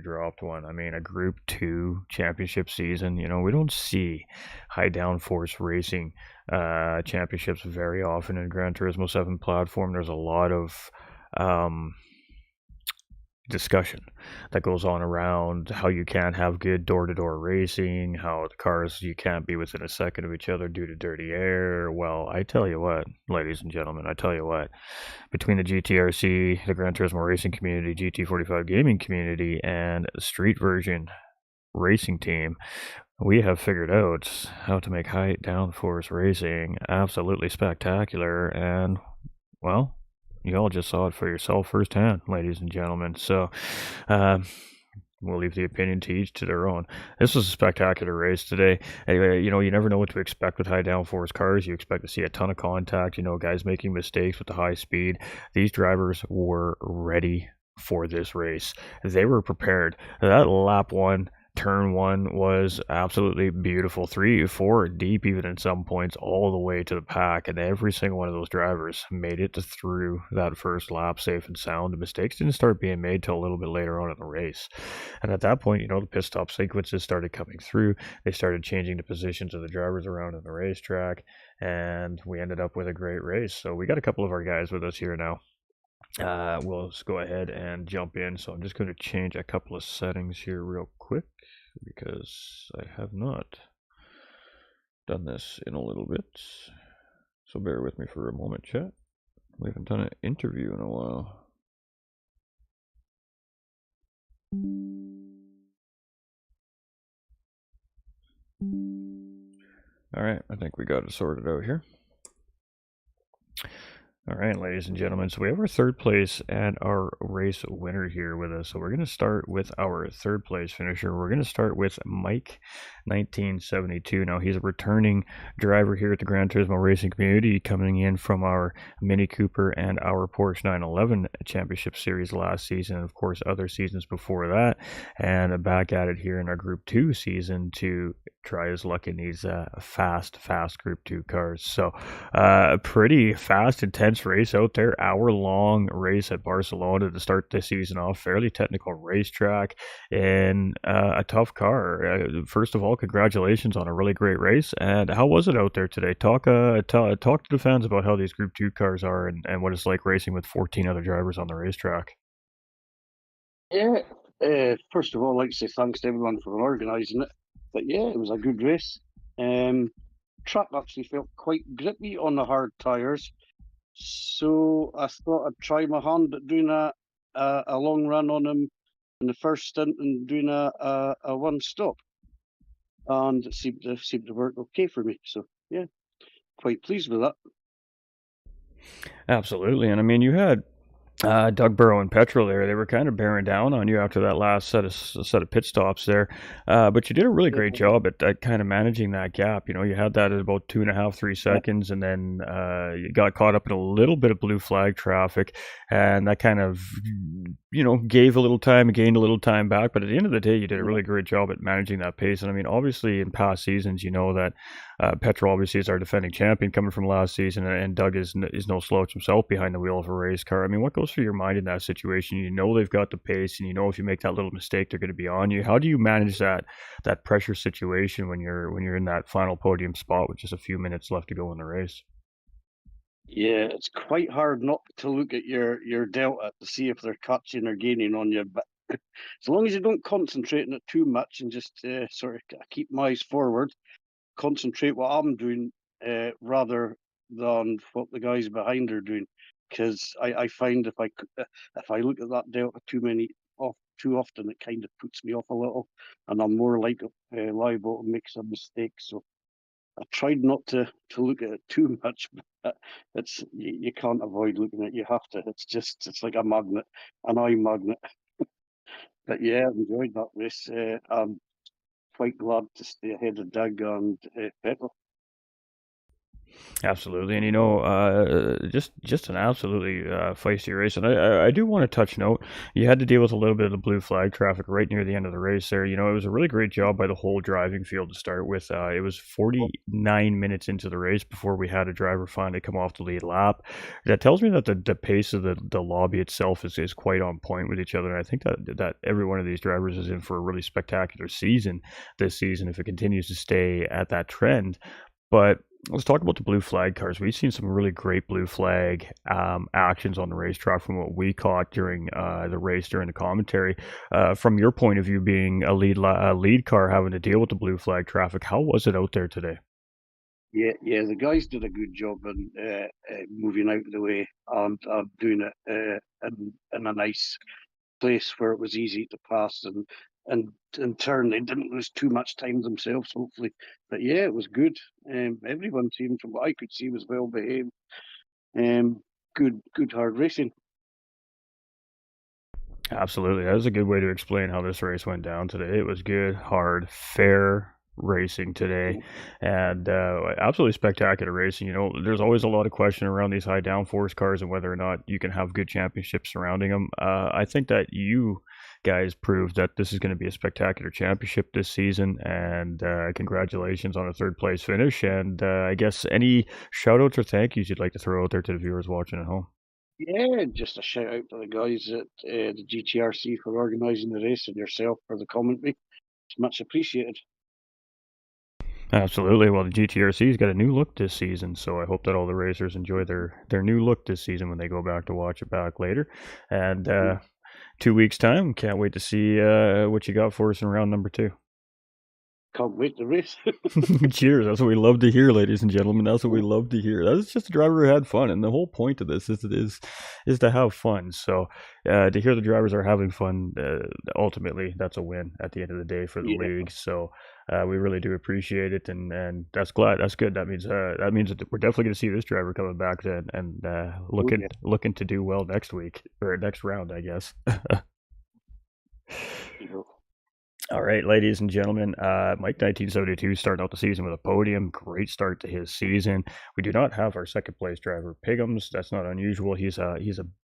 dropped one. I mean, a Group 2 championship season. You know, we don't see high downforce racing championships very often in Gran Turismo 7 platform. There's a lot of discussion that goes on around how you can't have good door-to-door racing, how the cars you can't be within a second of each other due to dirty air. Well, I tell you what, ladies and gentlemen, I tell you what, between the GTRC, the Gran Turismo racing community, GT45 Gaming community, and the street version racing team, we have figured out how to make high downforce racing absolutely spectacular. And well, you all just saw it for yourself firsthand, ladies and gentlemen. So, uh, we'll leave the opinion to each to their own. This was a spectacular race today. Anyway, you know, you never know what to expect with high downforce cars. You expect to see a ton of contact, you know, guys making mistakes with the high speed. These drivers were ready for this race. They were prepared. That lap one, turn one was absolutely beautiful. 3, 4 deep, even at some points, all the way to the pack. And every single one of those drivers made it through that first lap safe and sound. The mistakes didn't start being made till a little bit later on in the race. And at that point, you know, the pit stop sequences started coming through. They started changing the positions of the drivers around in the racetrack. And we ended up with a great race. So we got a couple of our guys with us here now. We'll just go ahead and jump in. So I'm just going to change a couple of settings here real quick because I have not done this in a little bit. So bear with me for a moment, chat. We haven't done an interview in a while. All right, I think we got it sorted out here. All right, ladies and gentlemen, so we have our third place and our race winner here with us. So we're going to start with our third place finisher. We're going to start with Mike 1972. Now, he's a returning driver here at the Gran Turismo Racing community, coming in from our Mini Cooper and our Porsche 911 Championship Series last season, and of course, other seasons before that, and back at it here in our Group 2 season to try his luck in these fast Group 2 cars. So, pretty fast, intense race out there, hour-long race at Barcelona to start the season off. Fairly technical racetrack and a tough car. First of all, congratulations on a really great race. And how was it out there today? Talk to the fans about how these Group 2 cars are and what it's like racing with 14 other drivers on the racetrack. Yeah, first of all, I'd like to say thanks to everyone for organising it. But yeah, it was a good race. Track actually felt quite grippy on the hard tyres, so I thought I'd try my hand at doing a long run on them in the first stint and doing a one stop, and it seemed to work okay for me. So yeah, quite pleased with that. Absolutely, and I mean, you had Doug Burrow and Petrol there, they were kind of bearing down on you after that last set of pit stops there. But you did a really great Yeah, job at kind of managing that gap. You know, you had that at about 2.5, 3 seconds, and then you got caught up in a little bit of blue flag traffic, and that kind of, you know, gave a little time and gained a little time back. But at the end of the day, you did a yeah, really great job at managing that pace. And I mean, obviously, in past seasons, you know that Petrol obviously is our defending champion coming from last season, and Doug is no slouch himself behind the wheel of a race car. I mean, what goes through your mind in that situation? You know they've got the pace, and you know if you make that little mistake, they're going to be on you. How do you manage that pressure situation when you're in that final podium spot with just a few minutes left to go in the race? yeah. It's quite hard not to look at your delta to see if they're catching or gaining on you, but as long as you don't concentrate on it too much and just sort of keep my eyes forward, concentrate what I'm doing rather than what the guys behind are doing. Because I find if I look at that delta too often, it kind of puts me off a little, and I'm more like liable to make some mistakes. So I tried not to look at it too much, but you can't avoid looking at it. You have to. It's like a magnet, an eye magnet. But yeah, I enjoyed that race. Quite glad to stay ahead of Doug and Petrol. Absolutely, and just an absolutely feisty race. And I do want to touch note, you had to deal with a little bit of the blue flag traffic right near the end of the race. There, it was a really great job by the whole driving field to start with. It was 49 minutes into the race before we had a driver finally come off the lead lap. That tells me that the pace of the lobby itself is quite on point with each other. And I think that every one of these drivers is in for a really spectacular season this season if it continues to stay at that trend. But let's talk about the blue flag cars. We've seen some really great blue flag actions on the racetrack from what we caught during the race during the commentary. From your point of view, being a lead car having to deal with the blue flag traffic, how was it out there today? Yeah, the guys did a good job in moving out of the way and doing it in a nice place where it was easy to pass and in turn they didn't lose too much time themselves, hopefully. But yeah, it was good. Everyone seemed, from what I could see, was well behaved. Good hard racing. Absolutely. That was a good way to explain how this race went down today. It was good, hard, fair racing today, and absolutely spectacular racing. There's always a lot of question around these high downforce cars and whether or not you can have good championships surrounding them. I think that you guys proved that this is going to be a spectacular championship this season, and congratulations on a third place finish. And I guess any shout outs or thank yous you'd like to throw out there to the viewers watching at home? Yeah, just a shout out to the guys at the GTRC for organising the race and yourself for the commentary. It's much appreciated. Absolutely. Well, the GTRC's got a new look this season, so I hope that all the racers enjoy their new look this season when they go back to watch it back later. And 2 weeks time, can't wait to see what you got for us in round number two. Can't wait to race. Cheers. That's what we love to hear, ladies and gentlemen. That's what we love to hear. That's just a driver who had fun, and the whole point of this is to have fun. So to hear the drivers are having fun, ultimately, that's a win at the end of the day for the Yeah, league. So we really do appreciate it, and that's good. That means that we're definitely going to see this driver coming back and oh looking yeah. looking to do well next week or next round, I guess. You know. All right, ladies and gentlemen, Mike 1972 starting out the season with a podium. Great start to his season. We do not have our second place driver, Piggums. That's not unusual. He's a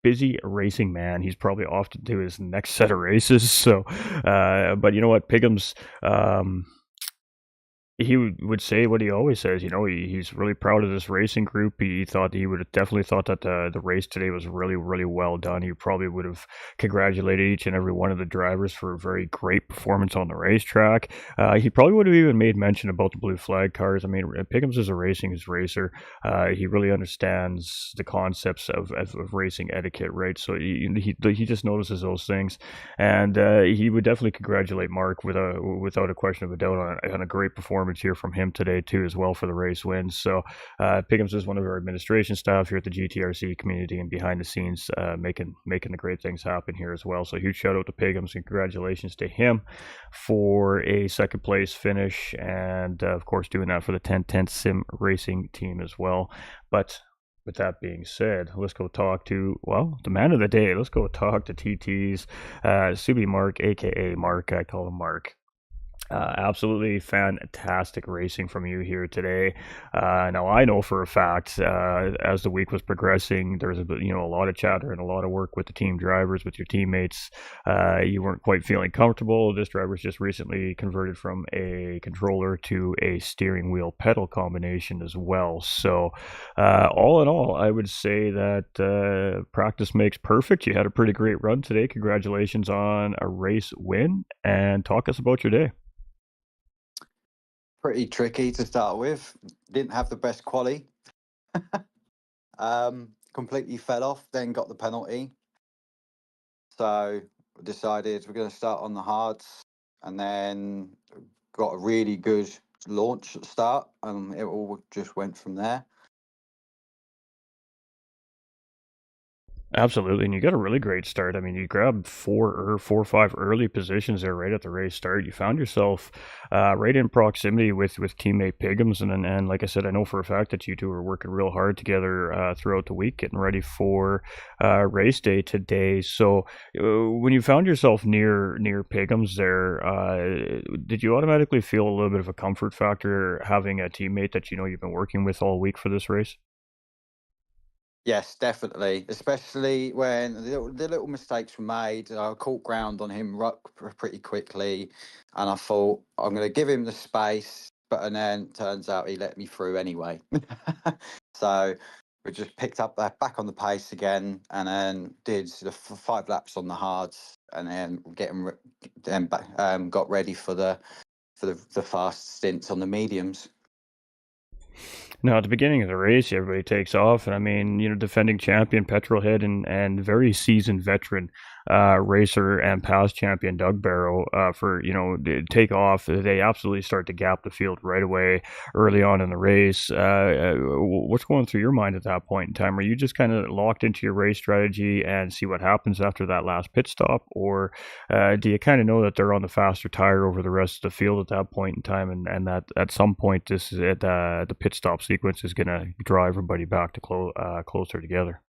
busy racing man. He's probably off to do his next set of races. So, but you know what, Piggums, he would say what he always says. He's really proud of this racing group. He thought he would have definitely thought that the race today was really, really well done. He probably would have congratulated each and every one of the drivers for a very great performance on the racetrack. He probably would have even made mention about the blue flag cars. I mean, Pickens is a racer. He really understands the concepts of racing etiquette, right? So he just notices those things, and he would definitely congratulate Mark without a question of a doubt on a great performance here from him today too, as well for the race wins. So Pickens is one of our administration staff here at the GTRC community and behind the scenes, making the great things happen here as well. So huge shout out to Pickens and congratulations to him for a second place finish, and of course doing that for the 1010 Sim Racing team as well. But with that being said, let's go talk to, well, the man of the day. Let's go talk to TT's Subi Mark, aka Mark. I call him Mark. Absolutely fantastic racing from you here today. Now I know for a fact, as the week was progressing, there was a lot of chatter and a lot of work with the team drivers, with your teammates. You weren't quite feeling comfortable. This driver's just recently converted from a controller to a steering wheel pedal combination as well. So, all in all, I would say that practice makes perfect. You had a pretty great run today. Congratulations on a race win, and talk us about your day. Pretty tricky to start with. Didn't have the best quali. Completely fell off, then got the penalty. So decided we're going to start on the hards, and then got a really good launch start, and it all just went from there. Absolutely, and you got a really great start. I mean, you grabbed four or five early positions there right at the race start. You found yourself right in proximity with teammate Piggums, and like I said, I know for a fact that you two were working real hard together throughout the week, getting ready for race day today. So, when you found yourself near Piggums there, did you automatically feel a little bit of a comfort factor having a teammate that you know you've been working with all week for this race? Yes, definitely. Especially when the little mistakes were made. I caught ground on him pretty quickly, and I thought I'm going to give him the space. But and then turns out he let me through anyway. So we just picked up that back on the pace again, and then did the 5 laps on the hards, and then got ready for the fast stints on the mediums. Now, at the beginning of the race, everybody takes off, and I mean, you know, defending champion Petrolhead and very seasoned veteran racer and past champion Doug Barrow for take off. They absolutely start to gap the field right away early on in the race. What's going through your mind at that point in time? Are you just kind of locked into your race strategy and see what happens after that last pit stop, or do you kind of know that they're on the faster tire over the rest of the field at that point in time, and that at some point this is the pit stop sequence is going to draw everybody back to closer together?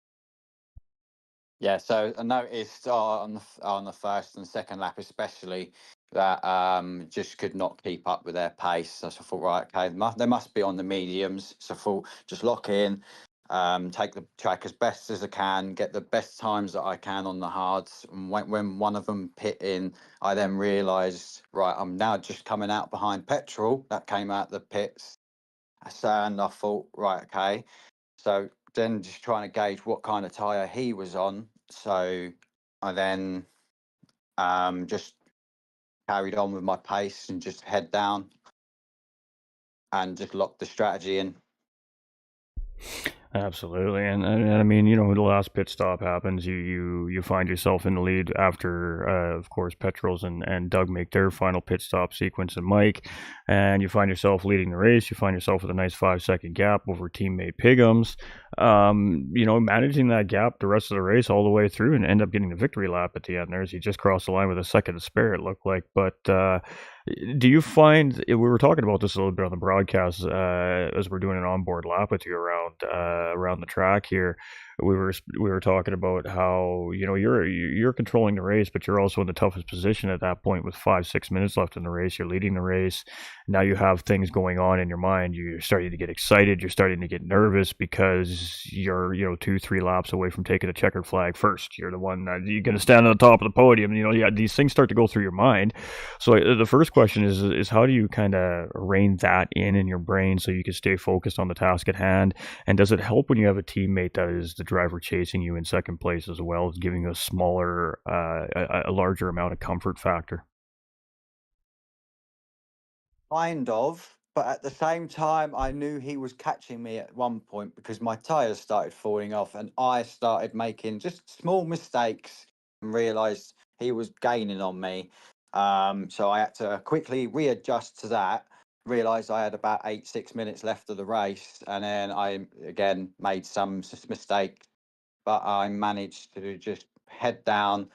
Yeah, so I noticed on the first and second lap, especially, that just could not keep up with their pace. So I thought, right, okay, they must be on the mediums. So I thought, just lock in, take the track as best as I can, get the best times that I can on the hards. And when one of them pit in, I then realised, right, I'm now just coming out behind Petrol that came out the pits. And I thought, right, okay. So then just trying to gauge what kind of tyre he was on. So I then just carried on with my pace and just head down and just locked the strategy in. Absolutely, and I mean, you know, the last pit stop happens, you find yourself in the lead after, of course, Petrels and Doug make their final pit stop sequence, and Mike, and you find yourself leading the race. You find yourself with a nice 5 second gap over teammate Piggums. You know, managing that gap the rest of the race all the way through, and end up getting the victory lap at the end. There, as you just crossed the line with a second to spare, it looked like, but. Do you find we were talking about this a little bit on the broadcast as we're doing an onboard lap with you around the track here? We were talking about how you know you're controlling the race, but you're also in the toughest position at that point with 5 6 minutes left in the race. You're leading the race. Now you have things going on in your mind. You're starting to get excited. You're starting to get nervous because you're 2 3 laps away from taking the checkered flag first. You're the one that you're going to stand on the top of the podium. You know, yeah, these things start to go through your mind. So the first question is how do you kind of rein that in your brain so you can stay focused on the task at hand? And does it help when you have a teammate that is the driver chasing you in second place as well as giving a a larger amount of comfort factor? Kind of, but at the same time, I knew he was catching me at one point because my tyres started falling off and I started making just small mistakes and realised he was gaining on me. So I had to quickly readjust to that. Realised I had about 6 minutes left of the race, and then I again made some mistake, but I managed to just head down,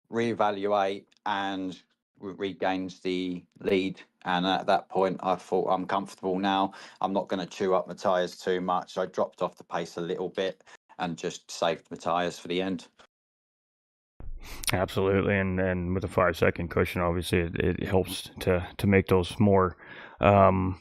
reevaluate, and regains the lead. And at that point, I thought I'm comfortable now. I'm not going to chew up my tyres too much. So I dropped off the pace a little bit and just saved my tyres for the end. Absolutely, and with a 5 second cushion, obviously it helps to make those more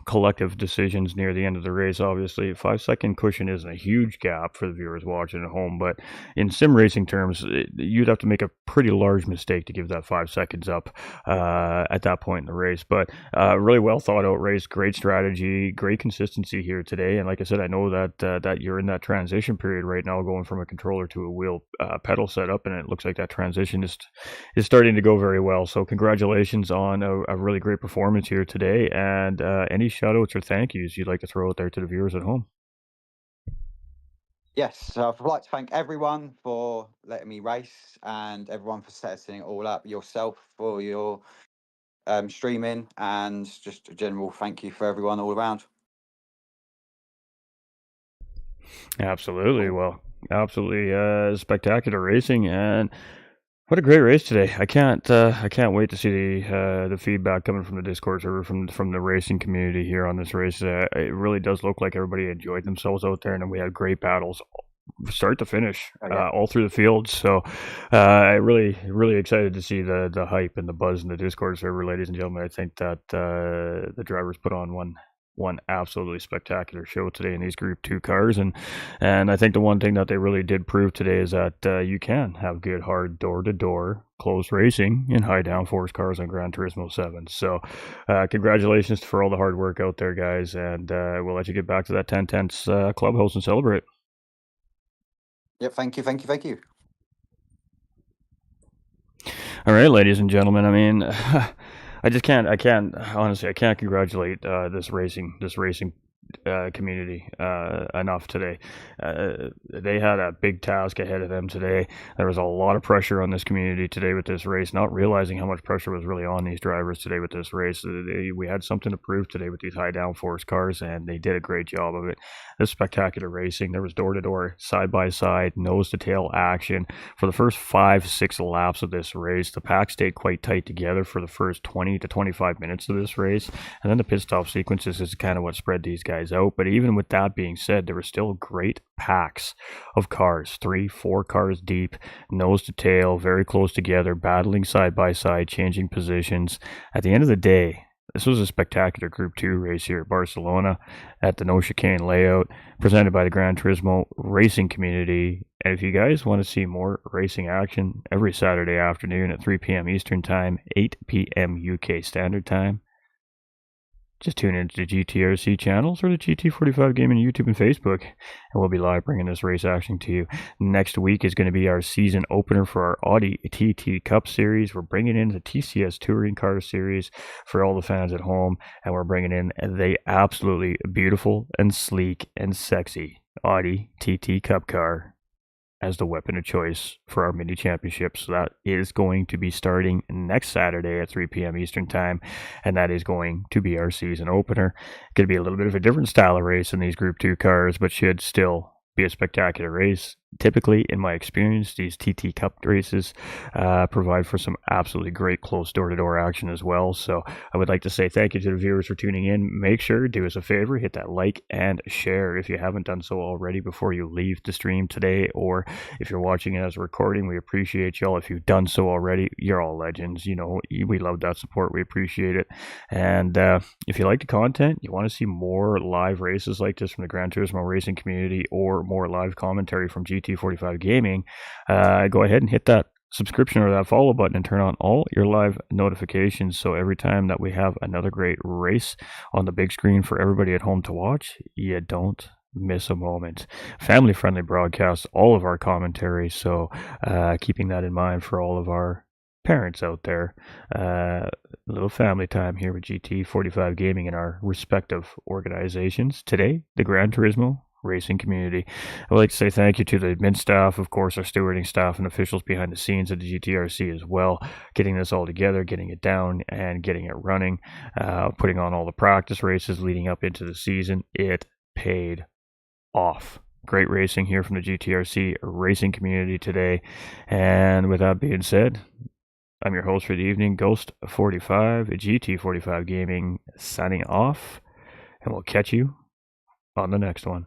collective decisions near the end of the race. Obviously, 5 second cushion isn't a huge gap for the viewers watching at home, but in sim racing terms, you'd have to make a pretty large mistake to give that 5 seconds up at that point in the race. But really well thought out race, great strategy, great consistency here today. And like I said, I know that you're in that transition period right now, going from a controller to a wheel pedal setup, and it looks like that transition is starting to go very well. So congratulations on a really great performance here today. And any shout outs or thank yous you'd like to throw out there to the viewers at home? Yes, so I'd like to thank everyone for letting me race and everyone for setting it all up, yourself for your streaming, and just a general thank you for everyone all around. Absolutely. Cool. Well, Absolutely spectacular racing, and what a great race today! I can't wait to see the feedback coming from the Discord server from the racing community here on this race. It really does look like everybody enjoyed themselves out there, and we had great battles start to finish, all through the field. So, I really excited to see the hype and the buzz in the Discord server, ladies and gentlemen. I think that the drivers put on one absolutely spectacular show today in these Group 2 cars, and I think the one thing that they really did prove today is that you can have good, hard, door-to-door, close racing in high downforce cars on Gran Turismo 7. So, congratulations for all the hard work out there, guys, and we'll let you get back to that 10 tenths clubhouse and celebrate. Yep, thank you. All right, ladies and gentlemen. I mean, I can't honestly, I can't congratulate this racing community enough today. They had a big task ahead of them today. There was a lot of pressure on this community today with this race, not realizing how much pressure was really on these drivers today with this race. We had something to prove today with these high downforce cars, and they did a great job of it. This spectacular racing. There was door-to-door, side-by-side, nose-to-tail action for the first 5-6 laps of this race. The pack stayed quite tight together for the first 20 to 25 minutes of this race, and then the pit stop sequences is kind of what spread these guys out. But even with that being said, there were still great packs of cars, 3-4 cars deep, nose to tail, very close together, battling side by side, changing positions. At the end of the day, this was a spectacular Group 2 race here at Barcelona at the No Chicane layout, presented by the Gran Turismo racing community. And if you guys want to see more racing action every Saturday afternoon at 3 p.m. Eastern Time, 8 p.m. UK Standard Time, just tune into the GTRC channels or the GT45 Gaming YouTube and Facebook, and we'll be live bringing this race action to you. Next week is going to be our season opener for our Audi TT Cup Series. We're bringing in the TCS Touring Car Series for all the fans at home, and we're bringing in the absolutely beautiful and sleek and sexy Audi TT Cup car as the weapon of choice for our mini championship. So that is going to be starting next Saturday at 3 p.m. Eastern Time, and that is going to be our season opener. Going to be a little bit of a different style of race in these Group 2 cars, but should still be a spectacular race. Typically, in my experience, these TT Cup races provide for some absolutely great close door-to-door action as well. So I would like to say thank you to the viewers for tuning in. Make sure, do us a favor, hit that like and share if you haven't done so already before you leave the stream today, or if you're watching it as a recording, we appreciate y'all. If you've done so already, you're all legends. You know, we love that support. We appreciate it. And if you like the content, you want to see more live races like this from the Gran Turismo racing community, or more live commentary from GT45 Gaming, go ahead and hit that subscription or that follow button and turn on all your live notifications, so every time that we have another great race on the big screen for everybody at home to watch, you don't miss a moment. Family friendly broadcast, all of our commentary, so keeping that in mind for all of our parents out there. A little family time here with GT45 Gaming and our respective organizations. Today, the Gran Turismo racing community. I would like to say thank you to the admin staff, of course, our stewarding staff and officials behind the scenes at the GTRC as well, getting this all together, getting it down and getting it running, putting on all the practice races leading up into the season. It paid off. Great racing here from the GTRC racing community today. And with that being said, I'm your host for the evening, Ghost45, GT45 Gaming, signing off, and we'll catch you on the next one.